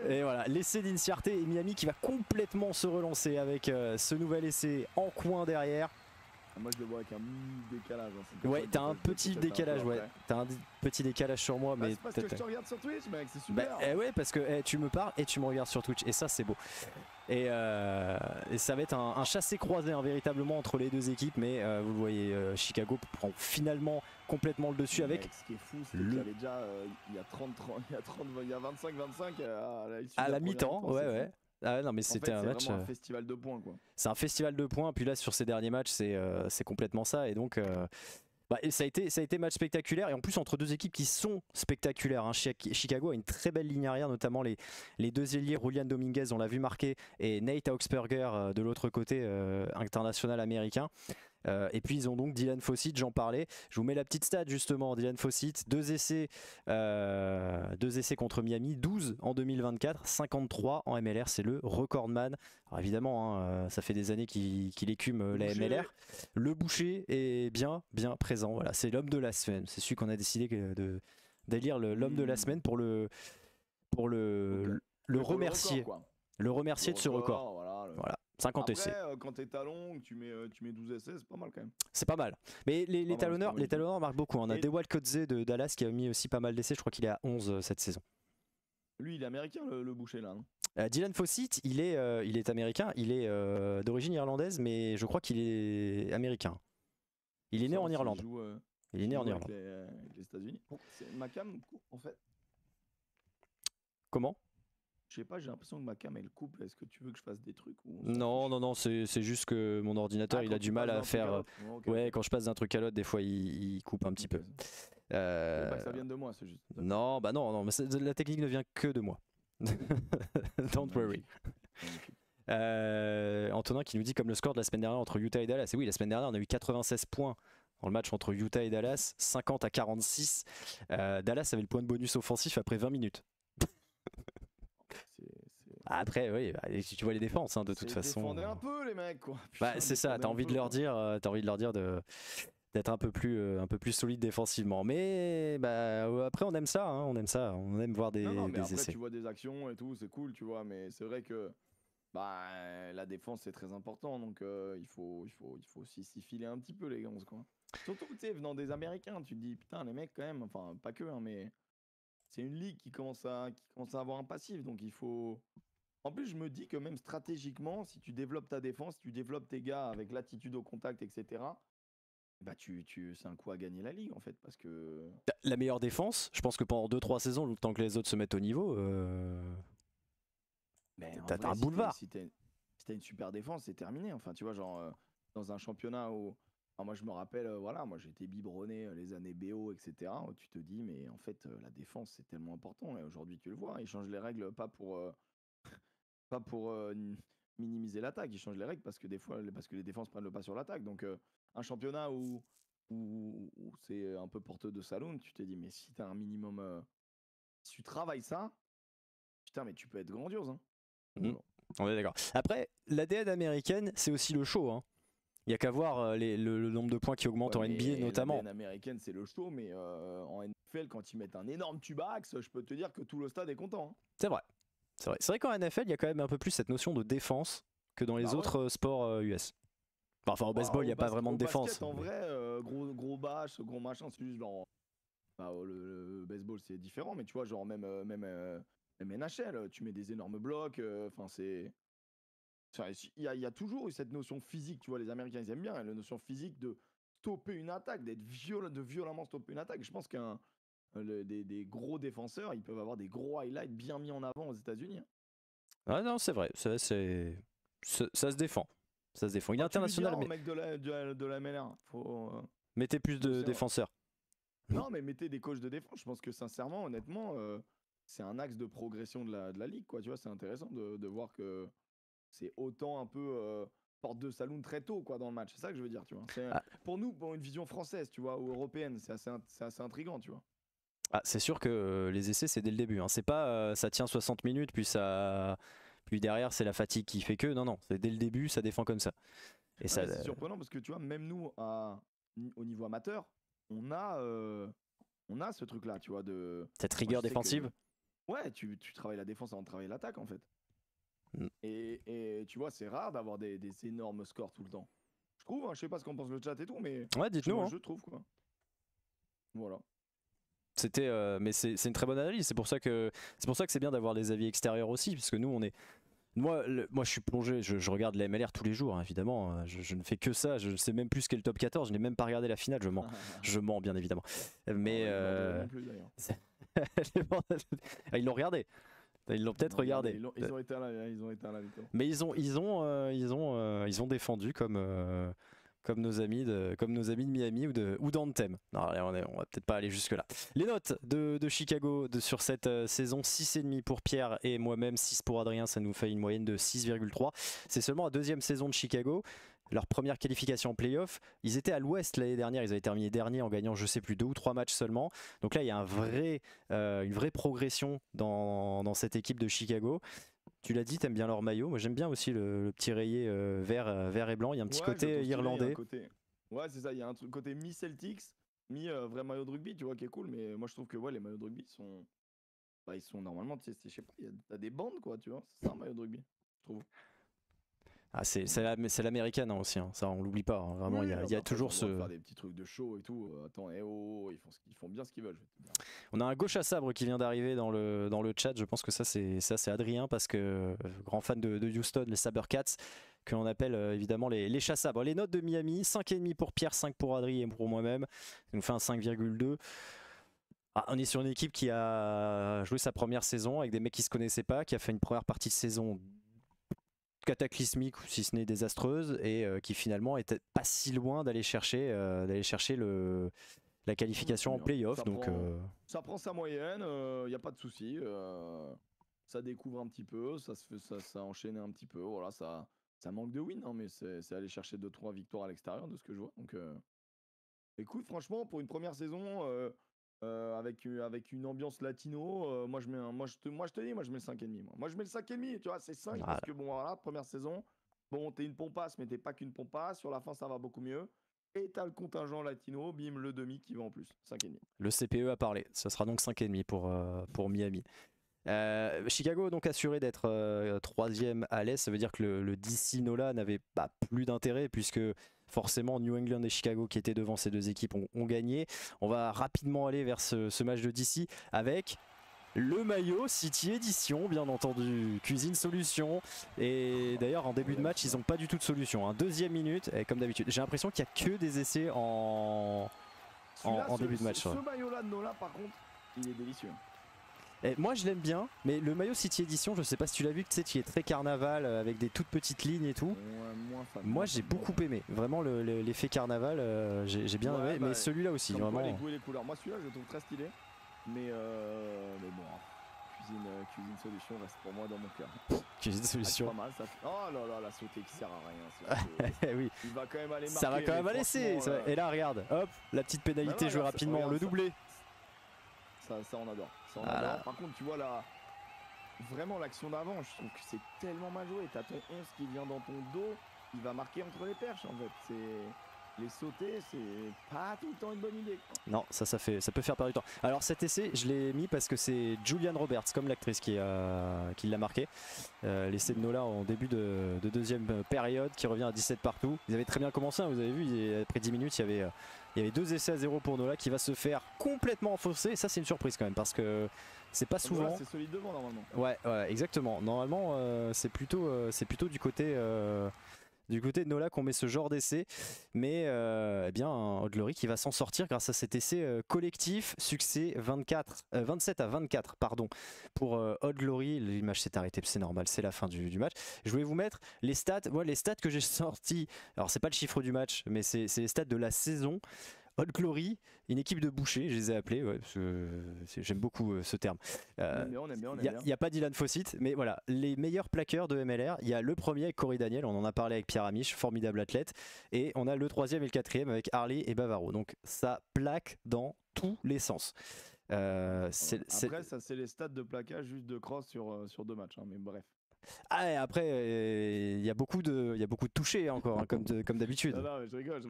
Et voilà, l'essai d'Inciarte et Miami qui va complètement se relancer avec ce nouvel essai en coin derrière. Moi je le vois avec un décalage. Hein. Ouais, t'as un petit décalage, ouais. T'as un petit décalage sur moi, mais. C'est parce que je te regarde sur Twitch, mec, c'est super. Ouais, parce que tu me parles et tu me regardes sur Twitch, et ça c'est beau. Et ça va être un chassé-croisé hein, véritablement entre les deux équipes, mais vous le voyez, Chicago prend finalement complètement le dessus avec. Ce qui est fou, c'est qu'il y avait déjà il y a 25-25 à la mi-temps, ouais. Ah non mais c'était un match. C'est un festival de points quoi. C'est un festival de points, puis là sur ces derniers matchs c'est complètement ça, et donc et ça a été match spectaculaire, et en plus entre deux équipes qui sont spectaculaires. Hein. Chicago a une très belle ligne arrière, notamment les deux ailiers, Julian Dominguez, on l'a vu marquer, et Nate Augsburger de l'autre côté, international américain. Et puis ils ont donc Dylan Fawcett, j'en parlais. Je vous mets la petite stat justement. Dylan Fawcett, deux essais contre Miami, 12 en 2024, 53 en MLR, c'est le recordman. Alors évidemment, hein, ça fait des années qu'il écume la MLR. Le boucher est bien présent. Voilà, c'est l'homme de la semaine. C'est celui qu'on a décidé d'élire l'homme de la semaine pour le remercier. Le remercier de ce record. Voilà. 50 essais. Quand t'es talon, tu mets 12 essais, c'est pas mal quand même. C'est pas mal. Mais les talonneurs marquent beaucoup. On a Dewalt Kodze de Dallas qui a mis aussi pas mal d'essais. Je crois qu'il est à 11 cette saison. Lui, il est américain, le boucher là. Dylan Fawcett, il est américain. Il est d'origine irlandaise, mais je crois qu'il est américain. Il est né en Irlande. Il est né en Irlande. Les États-Unis. C'est ma cam en fait. Comment ? Je sais pas, j'ai l'impression que ma cam elle coupe. Est-ce que tu veux que je fasse des trucs ou... Non, c'est juste que mon ordinateur il a du mal à faire. Ouais, quand je passe d'un truc à l'autre, des fois il coupe un petit peu. Pas que ça vienne de moi, c'est juste. Non, mais la technique ne vient que de moi. Don't worry. Antonin qui nous dit comme le score de la semaine dernière entre Utah et Dallas. Et oui, la semaine dernière on a eu 96 points dans le match entre Utah et Dallas, 50-46. Dallas avait le point de bonus offensif après 20 minutes. Après, oui, tu vois les défenses, hein, de toute façon. Défendez un peu les mecs, quoi. Putain, c'est ça, t'as envie de leur dire, d'être un peu plus solide défensivement. Mais après, on aime ça, on aime voir des après, essais. Tu vois des actions et tout, c'est cool, tu vois. Mais c'est vrai que la défense c'est très important, donc il faut aussi s'y filer un petit peu les gars, quoi. Surtout, tu sais, venant des Américains, tu te dis putain les mecs quand même, enfin pas que, hein, mais c'est une ligue qui commence à avoir un passif, donc il faut. En plus, je me dis que même stratégiquement, si tu développes ta défense, si tu développes tes gars avec l'attitude au contact, etc., c'est un coup à gagner la ligue, en fait, parce que... La meilleure défense, je pense que pendant 2-3 saisons, le temps que les autres se mettent au niveau, t'as un boulevard. Si t'as une super défense, c'est terminé. Enfin, tu vois, genre, dans un championnat où... Enfin, moi, je me rappelle, moi, j'ai été biberonné les années BO, etc., où tu te dis, mais en fait, la défense, c'est tellement important. Et aujourd'hui, tu le vois, ils changent les règles, pas pour minimiser l'attaque, ils changent les règles parce que les défenses prennent le pas sur l'attaque. Donc un championnat où c'est un peu porteux de saloon, tu te dis mais si t'as un minimum, si tu travailles ça, putain mais tu peux être grandiose. Hein. On est d'accord. Après, l'ADN américaine, c'est aussi le show. Hein. Il y a qu'à voir le nombre de points qui augmente en NBA notamment. L'ADN américaine, c'est le show, mais en NFL, quand ils mettent un énorme tubax, je peux te dire que tout le stade est content. Hein. C'est vrai. C'est vrai qu'en NFL, il y a quand même un peu plus cette notion de défense que dans les autres sports US. Enfin, au baseball, il n'y a pas vraiment de défense. Basket, en vrai, gros bâche, gros machin, c'est juste genre. Le baseball, c'est différent, mais tu vois, genre même NHL, tu mets des énormes blocs. Enfin, c'est. Il y a toujours eu cette notion physique, tu vois, les Américains, ils aiment bien, la notion physique de stopper une attaque, de violemment stopper une attaque. Je pense qu'un. Des gros défenseurs, ils peuvent avoir des gros highlights bien mis en avant aux États-Unis. Hein. Ah non, c'est vrai, ça se défend. Ça se défend. Il est international, mais mec de la MLR, mettez plus de défenseurs. Non, mais mettez des coachs de défense. Je pense que sincèrement, honnêtement, c'est un axe de progression de la ligue, quoi. Tu vois, c'est intéressant de voir que c'est autant un peu porte de saloon très tôt quoi dans le match. C'est ça que je veux dire, tu vois. Pour nous, pour une vision française, tu vois, ou européenne, c'est assez intriguant, tu vois. C'est sûr que les essais c'est dès le début. Hein. C'est pas ça tient 60 minutes puis derrière c'est la fatigue qui fait que non, c'est dès le début ça défend comme ça. Et ça c'est surprenant parce que tu vois, même nous au niveau amateur, on a ce truc là, tu vois, de cette rigueur défensive. Ouais, tu travailles la défense avant de travailler l'attaque en fait. Et tu vois, c'est rare d'avoir des énormes scores tout le temps. Je trouve, hein, je sais pas ce qu'en pense le chat et tout, mais ouais, dites-nous. Je trouve quoi. Voilà. Mais c'est une très bonne analyse. C'est pour ça que c'est bien d'avoir des avis extérieurs aussi, parce que nous on est. Moi je suis plongé, je regarde la MLR tous les jours, hein, évidemment. Je ne fais que ça. Je ne sais même plus ce qu'est le top 14. Je n'ai même pas regardé la finale. Je mens. Je mens bien évidemment. Mais non plus, ils l'ont regardé. Ils l'ont peut-être regardé. Ils ont éteint la vidéo. Mais ils ont défendu comme nos amis de Miami ou d'Anthem. Non, on va peut-être pas aller jusque là. Les notes de Chicago sur cette saison: 6,5 pour Pierre et moi-même, 6 pour Adrien, ça nous fait une moyenne de 6,3. C'est seulement la deuxième saison de Chicago. Leur première qualification en playoff, ils étaient à l'ouest l'année dernière, ils avaient terminé dernier en gagnant je sais plus 2 ou 3 matchs seulement. Donc là il y a une vraie progression dans cette équipe de Chicago. Tu l'as dit, t'aimes bien leur maillot. Moi j'aime bien aussi le petit rayé vert et blanc. Il y a un petit côté irlandais. Ouais, c'est ça, il y a un côté mi-Celtics, mi-vrai maillot de rugby, tu vois, qui est cool. Mais moi je trouve que les maillots de rugby ils sont normalement, je sais pas, t'as des bandes quoi, tu vois. C'est ça un maillot de rugby, je trouve. C'est l'américaine hein, aussi, hein. Ça on l'oublie pas, hein. Vraiment il y a toujours faire des petits trucs de show et tout. Attends, ils font bien ce qu'ils veulent. On a un gauche à sabre qui vient d'arriver dans le chat. Je pense que ça c'est Adrien, parce que grand fan de Houston, les Sabercats, que l'on appelle évidemment les chats sabres. Les notes de Miami: 5,5 pour Pierre, 5 pour Adrien et pour moi-même. Ça nous fait un 5,2. On est sur une équipe qui a joué sa première saison avec des mecs qui se connaissaient pas, qui a fait une première partie de saison cataclysmique, ou si ce n'est désastreuse, et qui finalement était pas si loin d'aller chercher la qualification en playoff. Ça prend sa moyenne, il n'y a pas de souci. Ça découvre un petit peu, ça enchaîne un petit peu. Voilà, ça manque de win, hein, mais c'est aller chercher 2-3 victoires à l'extérieur de ce que je vois. Donc, écoute, franchement, pour une première saison, avec une ambiance latino, moi je te dis, moi je mets le 5,5. Moi je mets le 5,5, tu vois, c'est 5 parce que bon voilà, première saison, bon t'es une pompasse mais t'es pas qu'une pompasse, sur la fin ça va beaucoup mieux, et t'as le contingent latino, bim, le demi qui va en plus, 5,5. Le CPE a parlé, ça sera donc 5,5 pour Miami. Chicago a donc assuré d'être 3e à l'Est. Ça veut dire que le DC NOLA n'avait pas plus d'intérêt, puisque forcément New England et Chicago, qui étaient devant ces deux équipes, ont gagné. On va rapidement aller vers ce match de DC avec le maillot City Edition, bien entendu. Cuisine Solution. Et d'ailleurs en début de match ils n'ont pas du tout de solution, hein. Deuxième minute, et comme d'habitude j'ai l'impression qu'il n'y a que des essais en début de match. Ce maillot là de NOLA par contre, il est délicieux. Et moi je l'aime bien, mais le maillot City Edition, je sais pas si tu l'as vu, tu sais, qui est très carnaval avec des toutes petites lignes et tout. Moi j'ai beaucoup aimé, vraiment l'effet carnaval, j'ai bien aimé, mais celui-là aussi vraiment. Les goûts et les couleurs. Moi celui-là je le trouve très stylé, mais bon, Cuisine Solution reste pour moi dans mon cœur. Cuisine Solution. Pas mal, ça fait... Oh là là, la sautée qui sert à rien. Oui. Il va quand même aller marquer. Ça va quand même à laisser. Et là regarde, hop, la petite pénalité jouée rapidement, regarde, le doublé. Ça on adore. Adore. Par contre, tu vois là, vraiment l'action d'avant, je trouve que c'est tellement mal joué. T'as ton 11 qui vient dans ton dos, il va marquer entre les perches en fait. Les sauter, c'est pas tout le temps une bonne idée. Non, ça peut faire perdre du temps. Alors cet essai, je l'ai mis parce que c'est Julian Roberts, comme l'actrice, qui l'a marqué. L'essai de Nola en début de deuxième période, qui revient à 17 partout. Ils avaient très bien commencé, hein, vous avez vu, après 10 minutes, il y avait 2 essais à 0 pour Nola, qui va se faire complètement enfoncer. Et ça, c'est une surprise quand même, parce que c'est pas souvent. Voilà, c'est solide devant normalement. Ouais, exactement. Normalement, c'est plutôt du côté de Nola qu'on met ce genre d'essai, mais eh bien Old Glory qui va s'en sortir grâce à cet essai collectif. Succès 27 à 24 pardon, pour Old Glory. L'image s'est arrêtée, c'est normal, c'est la fin du match. Je voulais vous mettre les stats. Moi, les stats que j'ai sortis, alors c'est pas le chiffre du match, mais c'est les stats de la saison. Old Glory, une équipe de bouchers, je les ai appelés, ouais, parce que j'aime beaucoup ce terme. On aime bien. Il n'y a pas Dylan Fawcett, mais voilà, les meilleurs plaqueurs de MLR, il y a le premier avec Corey Daniel, on en a parlé avec Pierre Amiche, formidable athlète, et on a le troisième et le quatrième avec Harley et Bavaro. Donc ça plaque dans tous les sens. Après, ça c'est les stats de plaquage juste de cross sur 2 matchs, hein, mais bref. Ah, et après, il y a beaucoup de touchés encore, hein, comme d'habitude. Non, mais je rigole.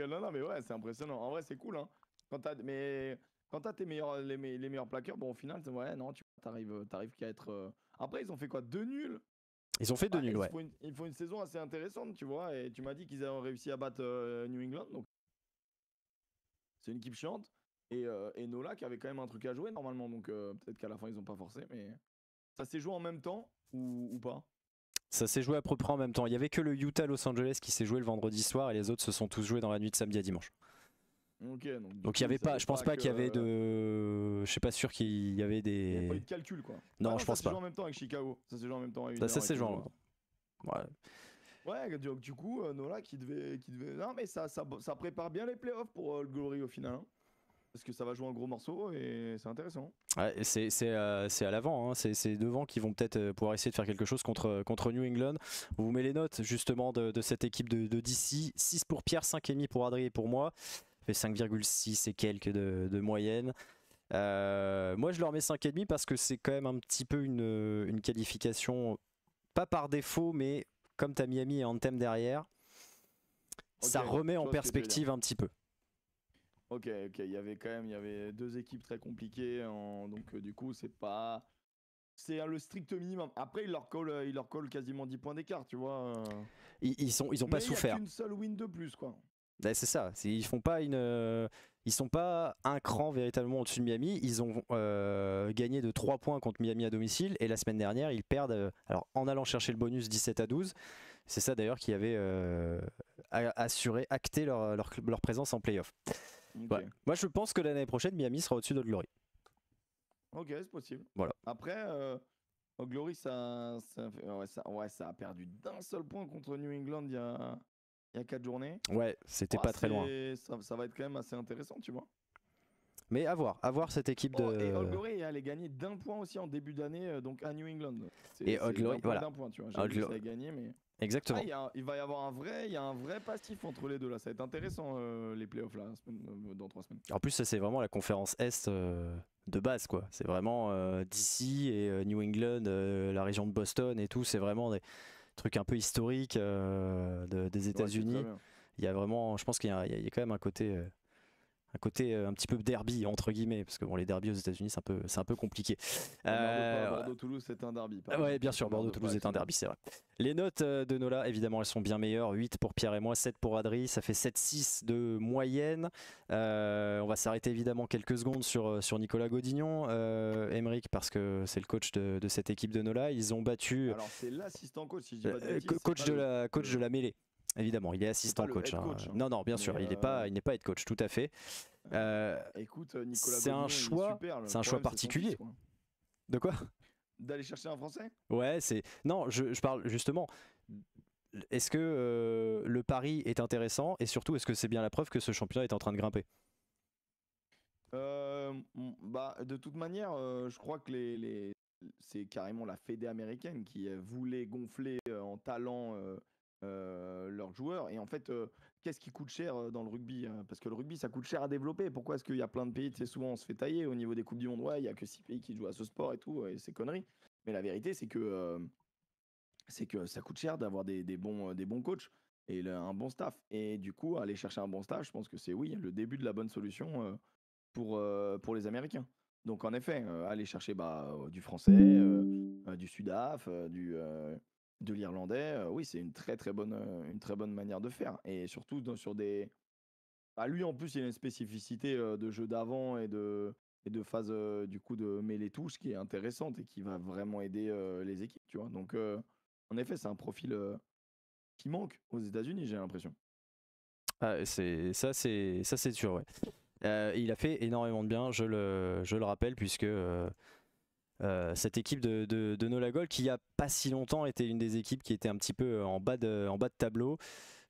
Non, mais ouais, c'est impressionnant. En vrai, c'est cool. Hein. Quand t'as les meilleurs plaqueurs, bon, au final, ouais, non, t'arrives qu'à être. Après, ils ont fait quoi? 2 nuls? Ils ont fait 2 nuls, ouais. Ils font une saison assez intéressante, tu vois. Et tu m'as dit qu'ils avaient réussi à battre New England. Donc, c'est une équipe chiante. Et Nola qui avait quand même un truc à jouer normalement. Donc, peut-être qu'à la fin, ils n'ont pas forcé. Mais ça s'est joué en même temps ou pas? Ça s'est joué à peu près en même temps. Il y avait que le Utah Los Angeles qui s'est joué le vendredi soir et les autres se sont tous joués dans la nuit de samedi à dimanche. Ok, donc il y avait pas, je pense pas qu'il y avait de, je suis pas sûr qu'il y avait des. Il n'y a pas eu de calcul quoi. Non, je pense pas. Ça s'est joué en même temps avec Chicago. Ça s'est joué en même temps. Ça s'est joué en même temps. Ouais. Ouais, du coup, Nola qui devait. Non, mais ça prépare bien les playoffs pour le Glory au final. Hein. Parce que ça va jouer un gros morceau et c'est intéressant. Ouais, c'est à l'avant, hein. C'est devant qui vont peut-être pouvoir essayer de faire quelque chose contre New England. On vous met les notes justement de cette équipe de DC. 6 pour Pierre, 5,5 pour Adrien et pour moi. Ça fait 5,6 et quelques de moyenne. Moi je leur mets 5,5 parce que c'est quand même un petit peu une qualification, pas par défaut, mais comme tu as Miami et Anthem derrière, ça remet en perspective un petit peu. Ok, il y avait 2 équipes très compliquées, donc du coup c'est le strict minimum. Après il leur colle quasiment 10 points d'écart, tu vois. Ils ont pas souffert. Il n'y a qu'une seule win de plus quoi. Ben, c'est ça, ils sont pas un cran véritablement au-dessus de Miami. Ils ont gagné de 3 points contre Miami à domicile et la semaine dernière ils perdent alors en allant chercher le bonus 17-12. C'est ça d'ailleurs qui avait acté leur présence en playoff. Okay. Ouais. Moi je pense que l'année prochaine Miami sera au-dessus de Glory. Ok, c'est possible. Voilà. Après Glory ça a perdu d'un seul point contre New England il y a 4 journées. Ouais, c'était pas très loin. Ça va être quand même assez intéressant, tu vois. Mais à voir cette équipe de. Et Old Glory allait gagner d'1 point aussi en début d'année, donc à New England. Et Old Glory, voilà. D'un point, tu vois. J'ai ça a gagné, mais. Exactement. Il va y avoir un vrai passif entre les deux là. Ça va être intéressant les playoffs là, dans 3 semaines. En plus, ça c'est vraiment la conférence Est de base quoi. C'est vraiment DC et New England, la région de Boston et tout. C'est vraiment des trucs un peu historiques des États-Unis. Ouais, il y a vraiment, je pense qu'il y a quand même un côté un petit peu derby entre guillemets, parce que bon, les derbys aux États-Unis c'est un peu compliqué. Bordeaux-Toulouse c'est un derby. Ouais, bien sûr, Bordeaux-Toulouse est un derby, c'est vrai. Les notes de Nola, évidemment, elles sont bien meilleures. 8 pour Pierre et moi, 7 pour Adri, ça fait 7,6 de moyenne. On va s'arrêter évidemment quelques secondes sur Nicolas Godignon, Emeric, parce que c'est le coach de cette équipe de Nola. Ils ont battu. Alors c'est l'assistant coach, si je dis pas de bêtises, coach de la mêlée. Évidemment, il est assistant coach. Hein. Non, bien sûr, il n'est pas head coach, tout à fait. Écoute, Nicolas c'est un choix, c'est un choix particulier. De quoi? D'aller chercher un Français? Ouais, non, je parle justement. Est-ce que le pari est intéressant et surtout est-ce que c'est bien la preuve que ce championnat est en train de grimper? De toute manière, je crois que c'est carrément la fédé américaine qui voulait gonfler en talent leurs joueurs. Et en fait, qu'est-ce qui coûte cher dans le rugby? Parce que le rugby, ça coûte cher à développer. Pourquoi est-ce qu'il y a plein de pays, tu sais, souvent on se fait tailler au niveau des Coupes du Monde? Ouais, il n'y a que 6 pays qui jouent à ce sport et tout, et c'est conneries. Mais la vérité, c'est que ça coûte cher d'avoir des bons coachs et un bon staff. Et du coup, aller chercher un bon staff, je pense que c'est le début de la bonne solution pour les Américains. Donc en effet, aller chercher du français, du Sudaf, de l'irlandais, oui, c'est une très bonne manière de faire. Et surtout sur des. Lui en plus, il a une spécificité de jeu d'avant et de phase du coup de mêler touches qui est intéressante et qui va vraiment aider les équipes, tu vois. Donc en effet, c'est un profil qui manque aux États-Unis, j'ai l'impression. C'est sûr, ouais. Il a fait énormément de bien, je le rappelle, puisque cette équipe de Nola Gold, qui il n'y a pas si longtemps était une des équipes qui était un petit peu en bas de tableau,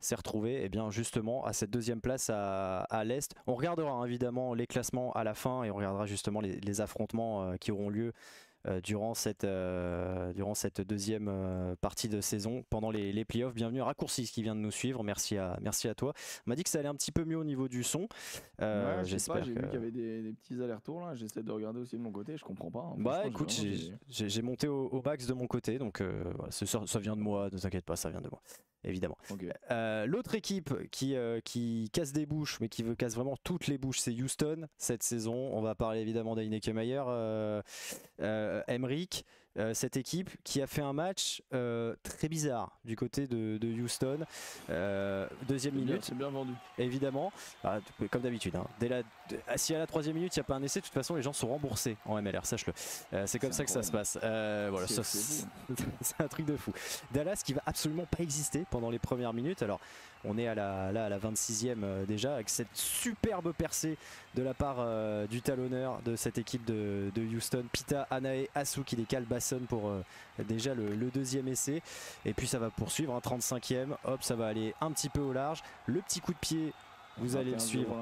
s'est retrouvé justement à cette deuxième place à l'Est. On regardera évidemment les classements à la fin et on regardera justement les affrontements qui auront lieu durant cette deuxième partie de saison pendant les playoffs. Bienvenue à Raccourcis qui vient de nous suivre, merci à toi. On m'a dit que ça allait un petit peu mieux au niveau du son. J'espère. J'ai vu qu'il y avait des petits allers-retours là, j'essaie de regarder aussi de mon côté, je comprends pas. Bah écoute, j'ai monté au max de mon côté, donc ça vient de moi, ne t'inquiète pas, ça vient de moi. Évidemment. Okay. L'autre équipe qui casse des bouches, mais qui casse vraiment toutes les bouches, c'est Houston cette saison. On va parler évidemment d'Heineke Meyer, Emrick. Cette équipe qui a fait un match très bizarre du côté de Houston. Deuxième minute, c'est bien vendu. Évidemment, comme d'habitude. Si à la troisième minute il n'y a pas un essai, de toute façon les gens sont remboursés en MLR, sache-le. C'est comme ça que ça se passe. Voilà, c'est un truc de fou. Dallas qui va absolument pas exister pendant les premières minutes. Alors on est à la 26e déjà avec cette superbe percée de la part du talonneur de cette équipe de Houston, Pita Anae Asu, qui décale Basson pour déjà le deuxième essai. Et puis ça va poursuivre, 35e, hop, ça va aller un petit peu au large. Le petit coup de pied, vous allez le suivre.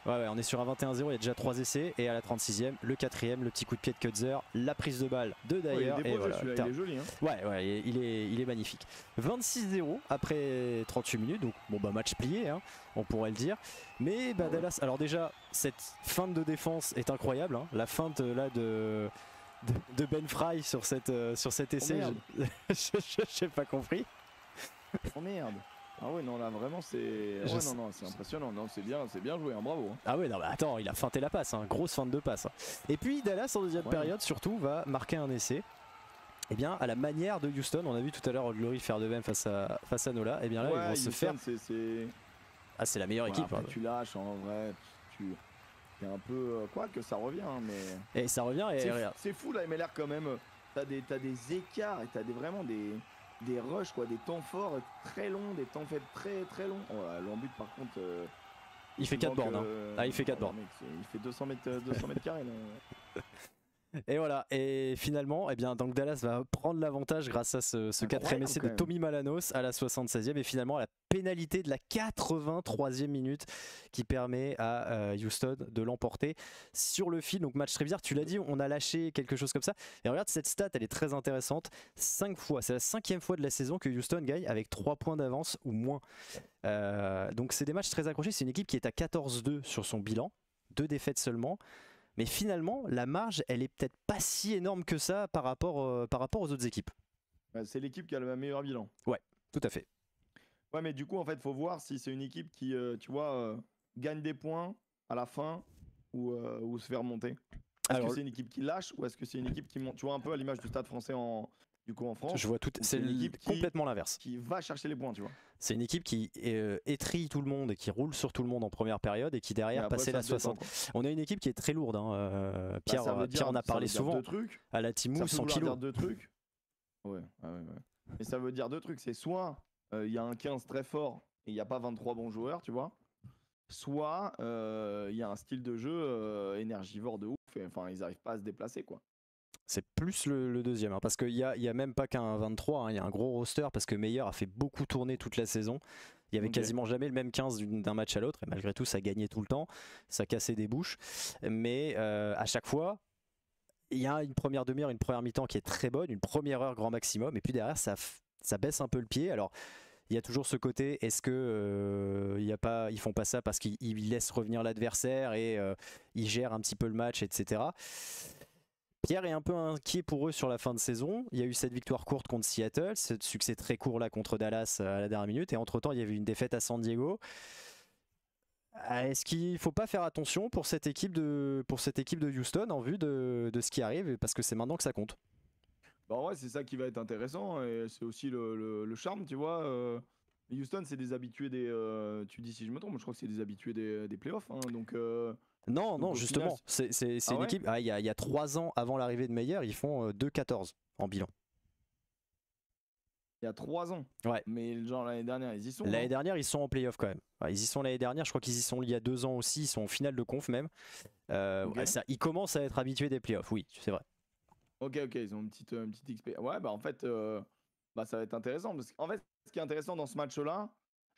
Ouais, on est sur un 21-0, il y a déjà 3 essais. Et à la 36e, le 4e, le petit coup de pied de Kutzer, la prise de balle de Dyer. Il est joli. Ouais, il est magnifique. 26-0 après 38 minutes, donc match plié, on pourrait le dire. Mais Dallas, alors déjà, cette feinte de défense est incroyable. La feinte là de Ben Fry sur cet essai, j'ai pas compris. Oh merde. Ah ouais, non, là vraiment c'est c'est impressionnant, non, c'est bien joué, bravo. Ah ouais, non, mais attends, il a feinté la passe, grosse feinte de passe. Et puis Dallas en deuxième période surtout va marquer un essai. Et bien à la manière de Houston, on a vu tout à l'heure Glory faire de même face à Nola, et bien là ils vont se faire. C'est la meilleure équipe. Après, tu lâches en vrai, t'es un peu quoi que ça revient, mais. Et ça revient et c'est fou la MLR quand même. T'as des écarts et t'as vraiment des rushs, quoi, des temps forts très longs, des temps faibles très très longs. L'embut par contre il fait 4 bornes. Il fait 4 bornes. Il fait 200 mètres carrés là. Et voilà, et finalement donc Dallas va prendre l'avantage grâce à ce quatrième essai de Tommy Malanos à la 76e et finalement à la pénalité de la 83e minute qui permet à Houston de l'emporter sur le fil. Donc match très bizarre, tu l'as dit, on a lâché quelque chose comme ça. Et regarde cette stat, elle est très intéressante. 5 fois, c'est la 5e fois de la saison que Houston gagne avec 3 points d'avance ou moins. Donc c'est des matchs très accrochés, c'est une équipe qui est à 14-2 sur son bilan, 2 défaites seulement. Mais finalement, la marge, elle est peut-être pas si énorme que ça par rapport aux autres équipes. C'est l'équipe qui a le meilleur bilan. Ouais, tout à fait. Ouais, mais du coup, en fait, faut voir si c'est une équipe qui, tu vois, gagne des points à la fin ou se fait remonter. Est-ce que c'est une équipe qui lâche ou est-ce que c'est une équipe qui monte? Tu vois, un peu à l'image du Stade Français en France. Je vois tout. C'est une équipe complètement l'inverse. Qui va chercher les points, tu vois. C'est une équipe qui étrille tout le monde et qui roule sur tout le monde en première période et qui derrière passe la 60. On a une équipe qui est très lourde. Pierre en a parlé souvent. À la Timou, 100 kilos. Ça veut dire deux trucs. Ouais. Et ça veut dire 2 trucs. C'est soit il y a un 15 très fort et il n'y a pas 23 bons joueurs, tu vois. Soit il y a un style de jeu énergivore de ouf. Enfin, ils n'arrivent pas à se déplacer, quoi. C'est plus le deuxième, parce qu'il y a même pas qu'un 23, il y a un gros roster parce que Meyer a fait beaucoup tourner toute la saison. Il y avait quasiment jamais le même 15 d'un match à l'autre et malgré tout ça gagnait tout le temps, ça cassait des bouches. Mais à chaque fois, il y a une première demi-heure, une première mi-temps qui est très bonne, une première heure grand maximum et puis derrière ça baisse un peu le pied. Alors il y a toujours ce côté, est-ce que ils font pas ça parce qu'ils laissent revenir l'adversaire et ils gèrent un petit peu le match, etc. Pierre est un peu inquiet pour eux sur la fin de saison. Il y a eu cette victoire courte contre Seattle, ce succès très court là contre Dallas à la dernière minute, et entre-temps il y avait une défaite à San Diego. Est-ce qu'il ne faut pas faire attention pour cette équipe de Houston en vue de ce qui arrive, parce que c'est maintenant que ça compte? Ouais, c'est ça qui va être intéressant, et c'est aussi le charme, tu vois. Houston, c'est des habitués tu dis si je me trompe, je crois que c'est des habitués des playoffs, donc... Non, justement, c'est une équipe. Il y a 3 ans avant l'arrivée de Meyer, ils font 2-14 en bilan. Il y a 3 ans. Ouais. Mais genre l'année dernière, ils y sont. L'année dernière, ils sont en playoff quand même. Ils y sont l'année dernière, je crois qu'ils y sont il y a 2 ans aussi, ils sont en finale de conf même. Ils commencent à être habitués des playoffs, oui, c'est vrai. Ok, ils ont une petite XP. Ouais, en fait, ça va être intéressant. Parce qu'en fait, ce qui est intéressant dans ce match-là,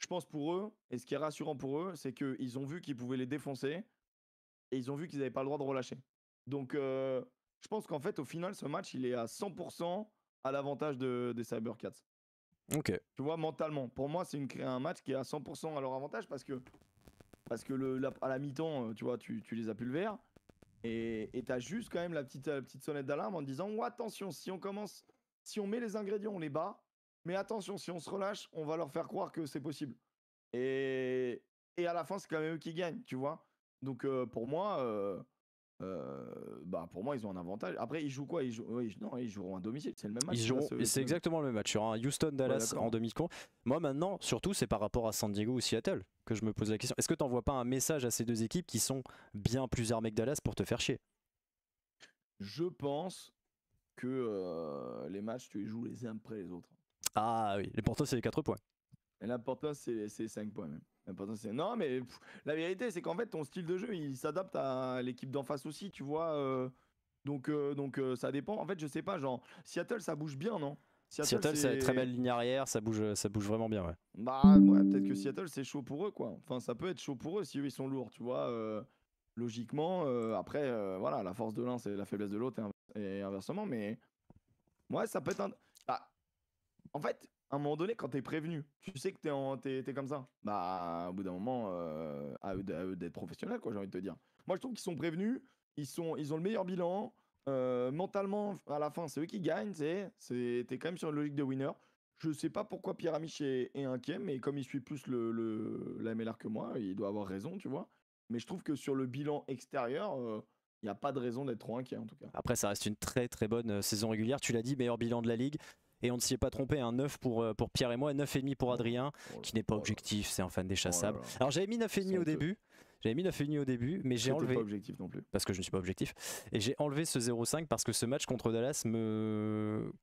je pense pour eux, et ce qui est rassurant pour eux, c'est qu'ils ont vu qu'ils pouvaient les défoncer et ils ont vu qu'ils n'avaient pas le droit de relâcher. Donc, je pense qu'en fait, au final, ce match, il est à 100% à l'avantage des Cybercats. Ok. Tu vois, mentalement. Pour moi, c'est un match qui est à 100% à leur avantage parce que à la mi-temps, tu vois, tu les as pulvères. Et t'as juste quand même la petite sonnette d'alarme en disant oh, attention, si on met les ingrédients, on les bat. Mais attention, si on se relâche, on va leur faire croire que c'est possible. Et à la fin, c'est quand même eux qui gagnent, tu vois. Donc pour moi, ils ont un avantage. Après, ils jouent quoi? Ils joueront à domicile. C'est le même match. C'est exactement le même match. Il y aura un Houston-Dallas en demi-compte. Moi, maintenant, surtout, c'est par rapport à San Diego ou Seattle que je me pose la question. Est-ce que tu n'envoies pas un message à ces deux équipes qui sont bien plus armées que Dallas pour te faire chier? Je pense que les matchs, tu les joues les uns après les autres. Ah oui, l'important, c'est les 4 points. Et l'important, c'est les 5 points même. L'important, c'est... Non, mais la vérité, c'est qu'en fait, ton style de jeu, il s'adapte à l'équipe d'en face aussi, tu vois. Donc, ça dépend. En fait, je sais pas, genre, Seattle, ça bouge bien, non? Seattle, c'est très belle ligne arrière, ça bouge vraiment bien, ouais. Bah, ouais, peut-être que Seattle, c'est chaud pour eux, quoi. Enfin, ça peut être chaud pour eux si eux, ils sont lourds, tu vois. Logiquement, après, voilà, la force de l'un, c'est la faiblesse de l'autre et inversement, mais ouais, ça peut être un... Bah, en fait, à un moment donné, quand t'es prévenu, tu sais que t'es comme ça. Bah, au bout d'un moment, à eux d'être professionnels, quoi, j'ai envie de te dire. Moi, je trouve qu'ils sont prévenus, ils ont le meilleur bilan. Mentalement, à la fin, c'est eux qui gagnent. T'es quand même sur une logique de winner. Je sais pas pourquoi Pierre Amiche est inquiet, mais comme il suit plus la MLR que moi, il doit avoir raison, tu vois. Mais je trouve que sur le bilan extérieur, il n'y a pas de raison d'être trop inquiet, en tout cas. Après, ça reste une très très bonne saison régulière. Tu l'as dit, meilleur bilan de la ligue. Et on ne s'y est pas trompé, un 9 pour Pierre et moi, 9,5 pour Adrien, qui n'est pas objectif, c'est un fan des chassables. Alors j'avais mis 9,5 au début. Mais j'ai enlevé. Pas objectif non plus. Parce que je ne suis pas objectif. Et j'ai enlevé ce 0,5 parce que ce match contre Dallas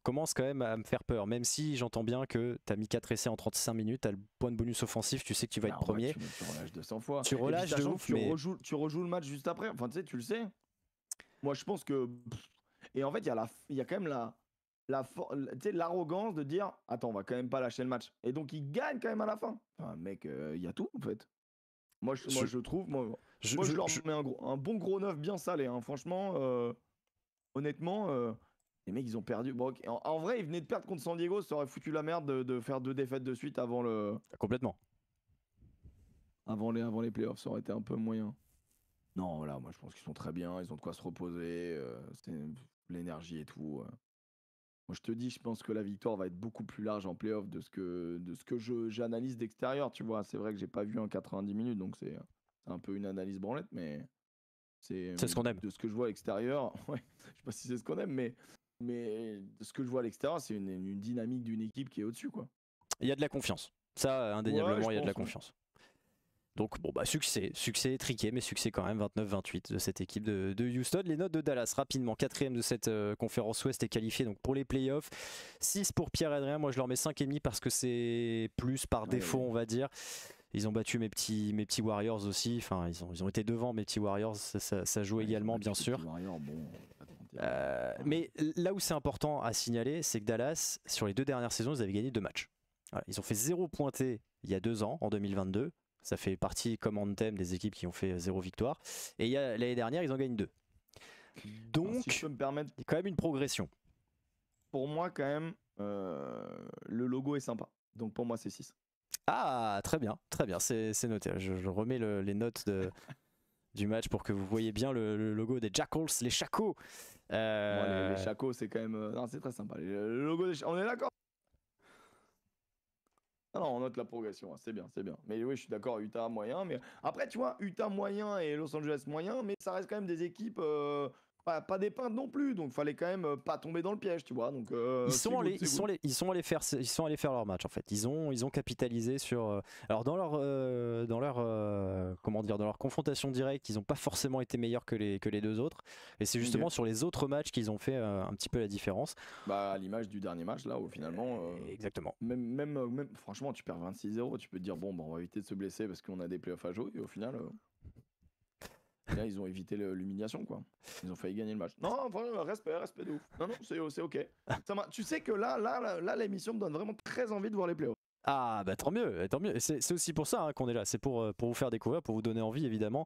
commence quand même à me faire peur. Même si j'entends bien que tu as mis 4 essais en 35 minutes, tu as le point de bonus offensif, tu sais que tu vas être premier. Tu relâches 200 fois. Tu relâches de ouf, mais... tu rejoues le match juste après. Enfin, tu sais, tu le sais. Moi, je pense que... Et en fait, il y a quand même l'arrogance de dire attends, on va quand même pas lâcher le match. Et donc, il gagne quand même à la fin. Enfin, mec, il y a tout, en fait. Moi, je trouve... je leur mets un bon gros 9 bien salé. Hein. Franchement, honnêtement... les mecs, ils ont perdu. Bon, en vrai, ils venaient de perdre contre San Diego. Ça aurait foutu la merde de faire 2 défaites de suite avant le... Complètement. Avant les playoffs, ça aurait été un peu moyen. Non, voilà, moi je pense qu'ils sont très bien. Ils ont de quoi se reposer. C'est l'énergie et tout. Moi, je te dis, je pense que la victoire va être beaucoup plus large en playoff de ce que j'analyse d'extérieur. Tu vois, c'est vrai que j'ai pas vu en 90 minutes, donc c'est un peu une analyse branlette, mais c'est ce qu'on aime. De ce que je vois à l'extérieur, ouais, je sais pas si c'est ce qu'on aime, mais de ce que je vois à l'extérieur, c'est une dynamique d'une équipe qui est au-dessus, quoi. Il y a de la confiance. Ça, indéniablement, il y a de la confiance. Donc bon bah succès triqué, mais succès quand même, 29-28 de cette équipe de Houston. Les notes de Dallas rapidement, 4ème de cette conférence ouest est qualifié donc pour les playoffs. 6 pour Pierre et Adrien, moi je leur mets 5,5 parce que c'est plus par défaut on va dire. Ils ont battu mes petits Warriors aussi, enfin ils ont été devant mes petits Warriors, ça joue également bien sûr. Warriors, mais là où c'est important à signaler, c'est que Dallas, sur les 2 dernières saisons, ils avaient gagné 2 matchs. Voilà, ils ont fait 0 pointé il y a 2 ans, en 2022. Ça fait partie comme anthem des équipes qui ont fait 0 victoire. Et l'année dernière, ils en gagnent 2. Donc, si je peux me permettre, il y a quand même une progression. Pour moi, quand même, le logo est sympa. Donc pour moi, c'est 6. Ah, très bien, c'est noté. Je remets les notes du match pour que vous voyez bien le logo des Jackals, les Chacos. Les Chacos, c'est quand même... Non, c'est très sympa. Le logo des Chacos, on est d'accord? Non, on note la progression, c'est bien. Mais oui, je suis d'accord, Utah moyen. Mais après, tu vois, Utah moyen et Los Angeles moyen, mais ça reste quand même des équipes pas dépeintes non plus. Donc, fallait quand même pas tomber dans le piège, tu vois. Donc, ils sont allés faire leur match en fait. Ils ont capitalisé sur. Alors dans leur confrontation directe, ils n'ont pas forcément été meilleurs que les 2 autres. Et c'est justement sur les autres matchs qu'ils ont fait un petit peu la différence. Bah, à l'image du dernier match là, où finalement. Exactement. Même franchement, tu perds 26-0, tu peux te dire bon, on va éviter de se blesser parce qu'on a des playoffs à jouer. Et au final. Là, ils ont évité l'humiliation, quoi. Ils ont failli gagner le match. Non, enfin, respect de ouf. Non, c'est ok. Tu sais que là, l'émission me donne vraiment très envie de voir les playoffs. Ah bah tant mieux, tant mieux. C'est aussi pour ça qu'on est là, c'est pour vous faire découvrir, pour vous donner envie évidemment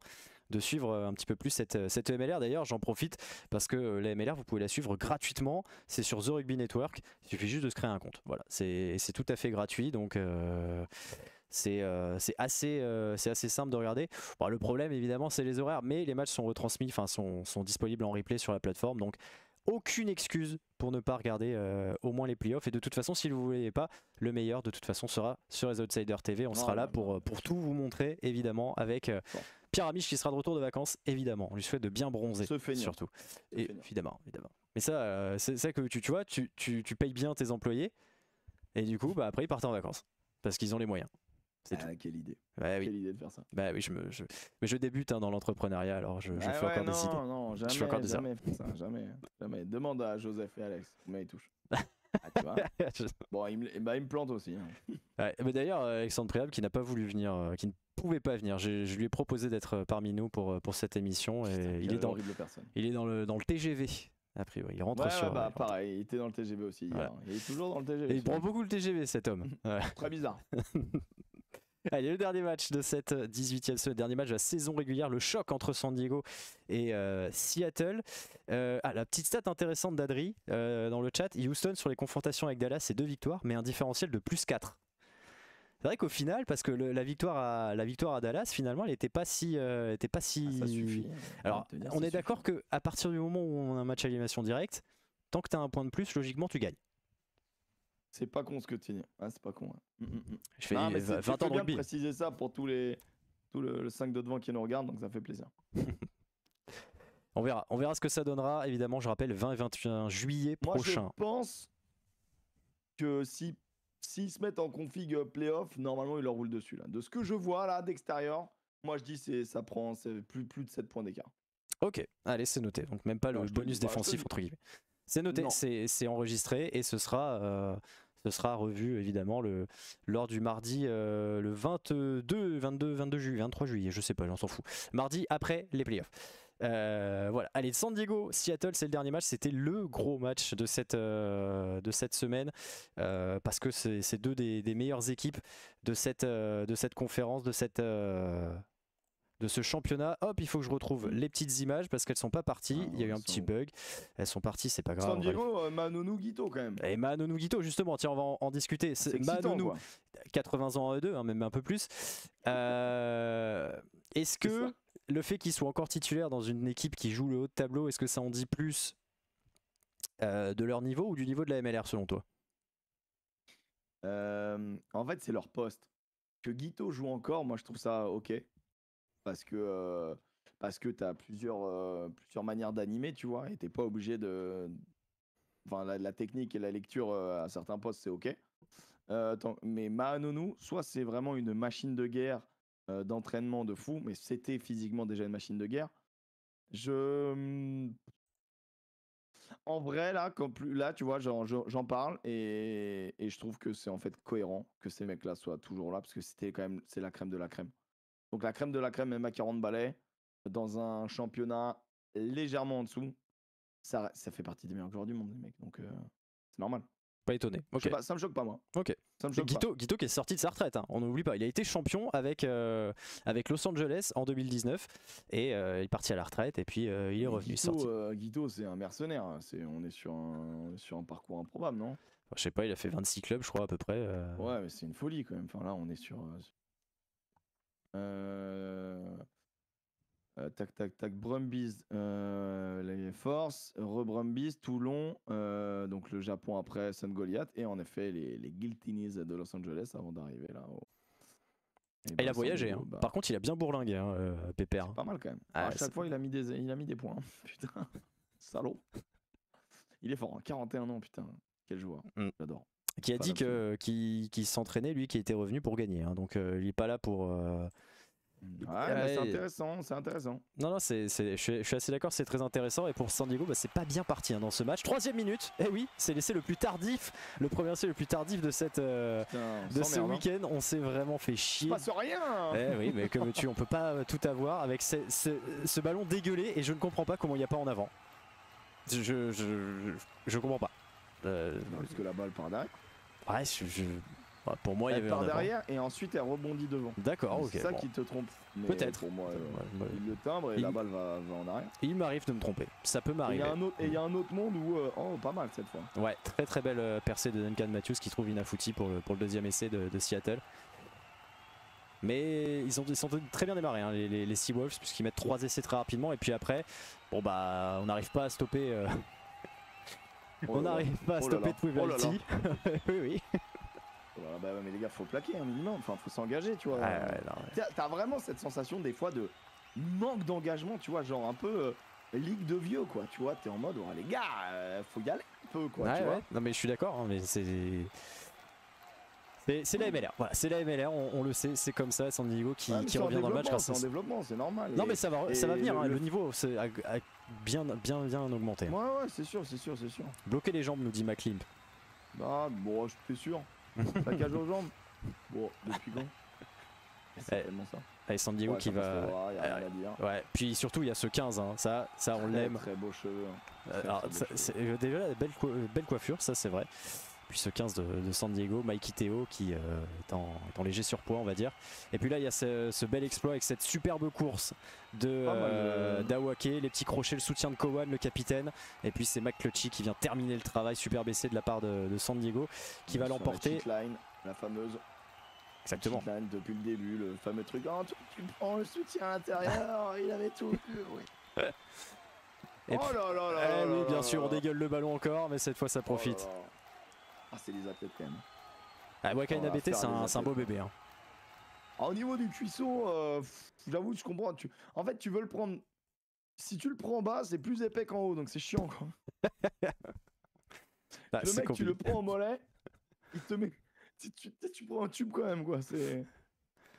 de suivre un petit peu plus cette MLR. D'ailleurs j'en profite parce que la MLR vous pouvez la suivre gratuitement, c'est sur The Rugby Network, il suffit juste de se créer un compte, voilà, c'est tout à fait gratuit, donc c'est assez simple de regarder. Bon, le problème évidemment c'est les horaires, mais les matchs sont retransmis, enfin sont disponibles en replay sur la plateforme, donc aucune excuse pour ne pas regarder au moins les playoffs. Et de toute façon, si vous ne voulez pas, le meilleur de toute façon sera sur les Outsiders TV. On sera là pour tout vous montrer, évidemment, avec Pierre Amiche qui sera de retour de vacances, évidemment. On lui souhaite de bien bronzer, surtout. Et, évidemment. Mais ça, c'est ça que tu vois, tu payes bien tes employés, et du coup, bah, après, ils partent en vacances, parce qu'ils ont les moyens. Quelle idée. Bah, oui. Quelle idée de faire ça. Bah oui, mais je débute dans l'entrepreneuriat, alors je fais encore des idées. Non, jamais, je fais encore des jamais, ça, jamais. Demande à Joseph et Alex, mais ils touchent. Ah, tu vois. Bon, il me plante aussi. Hein. Ouais, mais d'ailleurs, Alexandre Préable qui n'a pas voulu venir, qui ne pouvait pas venir, je lui ai proposé d'être parmi nous pour cette émission. Putain, et il est dans le TGV. A priori, il rentre sur. Bah, pareil, il était dans le TGV aussi. Ouais. Il est toujours dans le TGV. Et il prend beaucoup le TGV, cet homme. Très bizarre. Allez, le dernier match de cette 18e semaine, dernier match de la saison régulière, le choc entre San Diego et Seattle. La petite stat intéressante d'Adri dans le chat, Houston sur les confrontations avec Dallas, c'est 2 victoires, mais un différentiel de +4. C'est vrai qu'au final, parce que la victoire à Dallas, finalement, elle n'était pas si. Ça suffit. Alors, on est d'accord qu'à partir du moment où on a un match à élimination directe, tant que tu as un point de plus, logiquement, tu gagnes. C'est pas con ce que tu dis. C'est pas con. Ouais. Je fais 20 ans de rugby. Bien préciser ça pour tout le 5 de devant qui nous regardent, donc ça fait plaisir. On verra ce que ça donnera. Évidemment, je rappelle, 20 et 21 juillet prochain. Moi, je pense que s'ils se mettent en config playoff, normalement, ils leur roulent dessus. Là. De ce que je vois là d'extérieur, moi, je dis ça prend plus de 7 points d'écart. Ok, allez, c'est noté. Donc même pas le bonus défensif, entre guillemets. C'est noté, c'est enregistré et ce sera revu évidemment lors du mardi le 23 juillet, je sais pas, j'en s'en fous. Mardi après les playoffs. Voilà, allez, San Diego, Seattle, c'est le dernier match, c'était le gros match de cette semaine parce que c'est deux des meilleures équipes de cette conférence, de ce championnat. Hop, il faut que je retrouve les petites images parce qu'elles sont pas parties. Il y a eu un petit bug. Elles sont parties, c'est pas grave. San Diego, Manonou Guito quand même. Et Manonou Guito, justement, tiens, on va en discuter. C'est Manonou, 80 ans en E2, hein, même un peu plus. Est-ce que le fait qu'il soit encore titulaire dans une équipe qui joue le haut de tableau, est-ce que ça en dit plus de leur niveau ou du niveau de la MLR selon toi? En fait, c'est leur poste. Que Guito joue encore, moi je trouve ça ok. Parce que tu as plusieurs manières d'animer, tu vois, et t'es pas obligé de... Enfin, la technique et la lecture à certains postes, c'est ok. Mais Manonou, soit c'est vraiment une machine de guerre d'entraînement de fou, mais c'était physiquement déjà une machine de guerre. En vrai, là, tu vois, j'en parle et je trouve que c'est en fait cohérent que ces mecs-là soient toujours là, parce que c'est la crème de la crème. Donc la crème de la crème, même à 40 balais, dans un championnat légèrement en dessous, ça fait partie des meilleurs joueurs du monde, les mecs. Donc c'est normal. Pas étonné. Okay. Ça me choque pas, moi. Ok. Guito qui est sorti de sa retraite, hein. On n'oublie pas. Il a été champion avec Los Angeles en 2019 et il est parti à la retraite et puis il est revenu. Guito, c'est un mercenaire. On est sur un parcours improbable, non? Je sais pas, il a fait 26 clubs, je crois, à peu près. Ouais, mais c'est une folie quand même. Enfin, là, on est sur... tac, Brumbies, les Forces, Brumbies, Toulon, donc le Japon après Sun Goliath, et en effet les Guiltinis de Los Angeles avant d'arriver là. Il a voyagé, hein. Par contre il a bien bourlingué, hein, Pépère. C'est pas mal quand même. À chaque fois il a mis des points. Putain, salaud. Il est fort, hein. 41 ans, putain, quel joueur. J'adore. Qui a dit qu'il s'entraînait, lui, qui était revenu pour gagner, hein. Donc il est pas là pour... Ouais, c'est intéressant. Non, je suis assez d'accord, c'est très intéressant. Et pour San Diego, c'est pas bien parti, hein, dans ce match. 3e minute, oui, c'est l'essai le plus tardif, le premier essai le plus tardif de ce week-end. On s'est vraiment fait chier. Il se passe rien. Oui, mais comme tu, on peut pas tout avoir avec ce ballon dégueulé, et je ne comprends pas comment il n'y a pas en avant. Je comprends pas. Parce que la balle part derrière. Ouais, Bah, pour moi, il y avait elle part derrière et ensuite elle rebondit devant. D'accord, ok. C'est ça qui te trompe. Peut-être. Pour moi, il le timbre et la balle va en arrière. Il m'arrive de me tromper. Ça peut m'arriver. Et il y a un autre monde où pas mal cette fois. Ouais, très très belle percée de Duncan Matthews qui trouve Inafuti pour le deuxième essai de Seattle. Mais ils sont très bien démarrés, hein, les Seawolves, puisqu'ils mettent 3 essais très rapidement. Et puis après, bon bah, on n'arrive pas à stopper. On n'arrive pas à stopper Twelvelty. Oui, oui. Bah, mais les gars, faut plaquer un minimum. Enfin, faut s'engager, tu vois. T'as vraiment cette sensation des fois de manque d'engagement, tu vois, genre un peu ligue de vieux, quoi. Tu vois, t'es en mode, les gars, faut y aller un peu, quoi. Tu vois. Non, mais je suis d'accord, hein, mais c'est la MLR, voilà, c'est la MLR, on le sait, c'est comme ça, San Diego qui revient dans le match. C'est en développement, c'est normal. Non, mais ça va venir, hein, le niveau a bien augmenté. Ouais, c'est sûr. Bloquer les jambes, nous dit McLean. Bah, bon, je suis sûr. Plaquage aux jambes. Bon, depuis quand? C'est tellement ça. Allez, San Diego qui va. Y a rien à dire. Ouais, puis surtout, il y a ce 15, hein, ça on l'aime. Très beau cheveux. Déjà, belle coiffure, ça c'est vrai. Puis ce 15 de San Diego, Mikey Theo qui est en léger surpoids, on va dire. Et puis là, il y a ce bel exploit avec cette superbe course d'Awake, les petits crochets, le soutien de Cowan, le capitaine. Et puis c'est McClutchy qui vient terminer le travail, super baissé de la part de San Diego, qui va l'emporter. La fameuse. Exactement. Line, depuis le début, le fameux truc. Oh, tu prends le soutien à l'intérieur, il avait tout. Oui. Et puis, oui, bien sûr, on dégueule le ballon encore, mais cette fois ça profite. C'est des athlètes quand même. Wakaina BT, c'est un beau bébé. Hein. Au niveau du cuisseau, j'avoue, je comprends. En fait, tu veux le prendre. Si tu le prends en bas, c'est plus épais qu'en haut, donc c'est chiant quoi. Le mec, tu le prends en mollet, il te met. Tu prends un tube quand même quoi.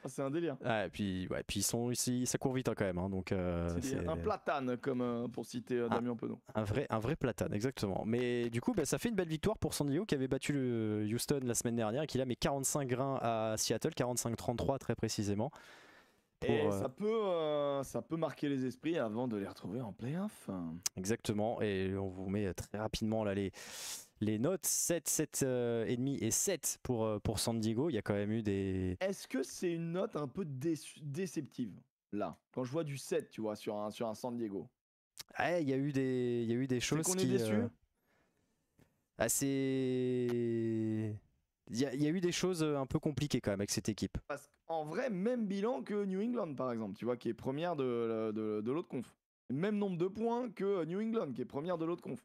C'est un délire. Et puis ils sont ici, ça court vite hein, quand même. Hein, donc c'est un platane comme pour citer Damien Penaud. Un vrai platane, exactement. Mais du coup, ça fait une belle victoire pour San Diego qui avait battu le Houston la semaine dernière et qui là met 45 grains à Seattle, 45-33 très précisément. Et ça peut marquer les esprits avant de les retrouver en play-off. Exactement. Et on vous met très rapidement là les notes 7, 7,5 et 7 pour San Diego. Il y a quand même eu des... Est-ce que c'est une note un peu déceptive là, quand je vois du 7, tu vois, sur un San Diego? Il y a eu des choses qu'on est déçu. Il y a eu des choses un peu compliquées quand même avec cette équipe. Parce qu'en vrai, même bilan que New England par exemple, tu vois, qui est première de l'autre conf. Même nombre de points que New England, qui est première de l'autre conf.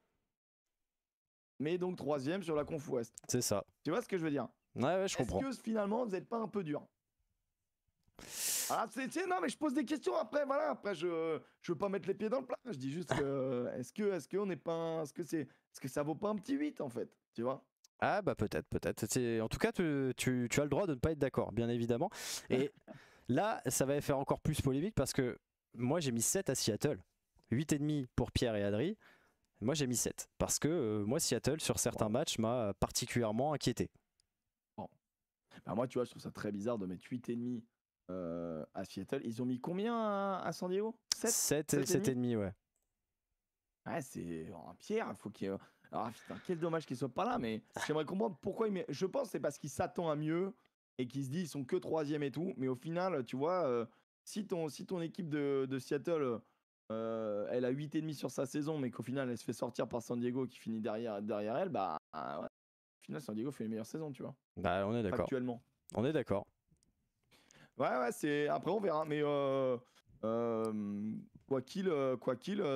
Mais donc troisième sur la conf ouest. C'est ça. Tu vois ce que je veux dire? Ouais, je comprends. Est-ce que finalement vous n'êtes pas un peu dur? Non mais je pose des questions après, voilà. Après je veux pas mettre les pieds dans le plat. Je dis juste que est-ce qu'on n'est pas, est-ce que ça vaut pas un petit 8 en fait, tu vois? Ah bah peut-être. En tout cas, tu as le droit de ne pas être d'accord, bien évidemment. Et là, ça va faire encore plus polémique parce que moi j'ai mis 7 à Seattle, 8,5 pour Pierre et Adri. Moi j'ai mis 7 parce que moi Seattle sur certains matchs m'a particulièrement inquiété. Bon. Bah moi tu vois, je trouve ça très bizarre de mettre 8,5 à Seattle. Ils ont mis combien à San Diego? 7 et 7,5, ouais. Ouais, c'est Pierre, faut qu'il... Ah putain, quel dommage qu'il soit pas là, mais j'aimerais comprendre pourquoi il met... Je pense que c'est parce qu'il s'attend à mieux et qu'il se dit ils sont que 3e et tout, mais au final, tu vois, si ton équipe de Seattle elle a 8,5 sur sa saison, mais qu'au final elle se fait sortir par San Diego qui finit derrière elle, bah ouais. Au final San Diego fait une meilleure saison, tu vois. Bah on est d'accord. Actuellement. On est d'accord. Ouais, c'est... Après on verra, mais quoi qu'il,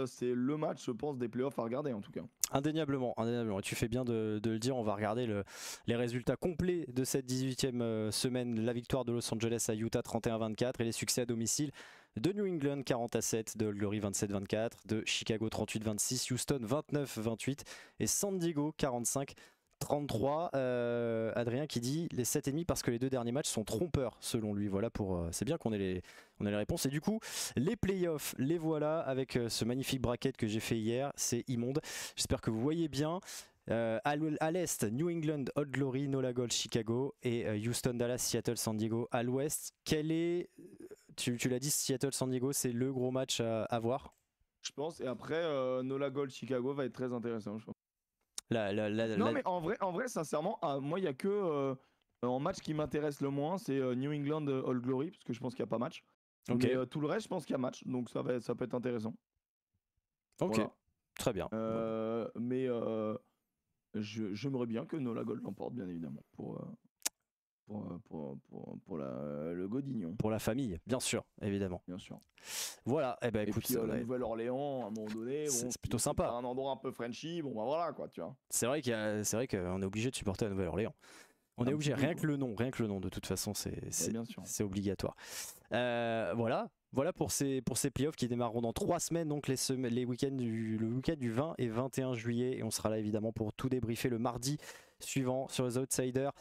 c'est le match, je pense, des playoffs à regarder en tout cas. Indéniablement. Et tu fais bien de le dire. On va regarder les résultats complets de cette 18e semaine. La victoire de Los Angeles à Utah 31-24 et les succès à domicile de New England 40-7, de Old Glory 27-24, de Chicago 38-26, Houston 29-28 et San Diego 45-33. Adrien qui dit les 7,5 parce que les deux derniers matchs sont trompeurs selon lui. Voilà c'est bien qu'on ait les réponses. Et du coup, les playoffs, les voilà avec ce magnifique bracket que j'ai fait hier. C'est immonde. J'espère que vous voyez bien. À l'est, New England, Old Glory, Nola Gold, Chicago et Houston, Dallas, Seattle, San Diego. À l'ouest, quel est... Tu l'as dit, Seattle, San Diego, c'est le gros match à voir. Je pense. Et après, Nola Gold, Chicago va être très intéressant, je pense. Non mais en vrai sincèrement moi il y a que En match qui m'intéresse le moins, c'est New England All Glory, parce que je pense qu'il n'y a pas match. Ok. Mais tout le reste, je pense qu'il y a match, donc ça peut être intéressant. Ok, Voilà. très bien. Mais j'aimerais bien que Nola Gold l'emporte, bien évidemment, pour le Godignon. Pour la famille, bien sûr, évidemment. Bien sûr. Voilà, et ben écoute, puis la Nouvelle-Orléans, à un moment donné, c'est plutôt sympa. Un endroit un peu Frenchy, bon bah voilà quoi, tu vois. C'est vrai qu'on est obligé de supporter la Nouvelle-Orléans. On est obligé, rien que le nom, de toute façon, c'est obligatoire. Voilà pour ces playoffs qui démarreront dans 3 semaines, donc le week-end du 20 et 21 juillet. Et on sera là évidemment pour tout débriefer le mardi suivant sur les Outsiders,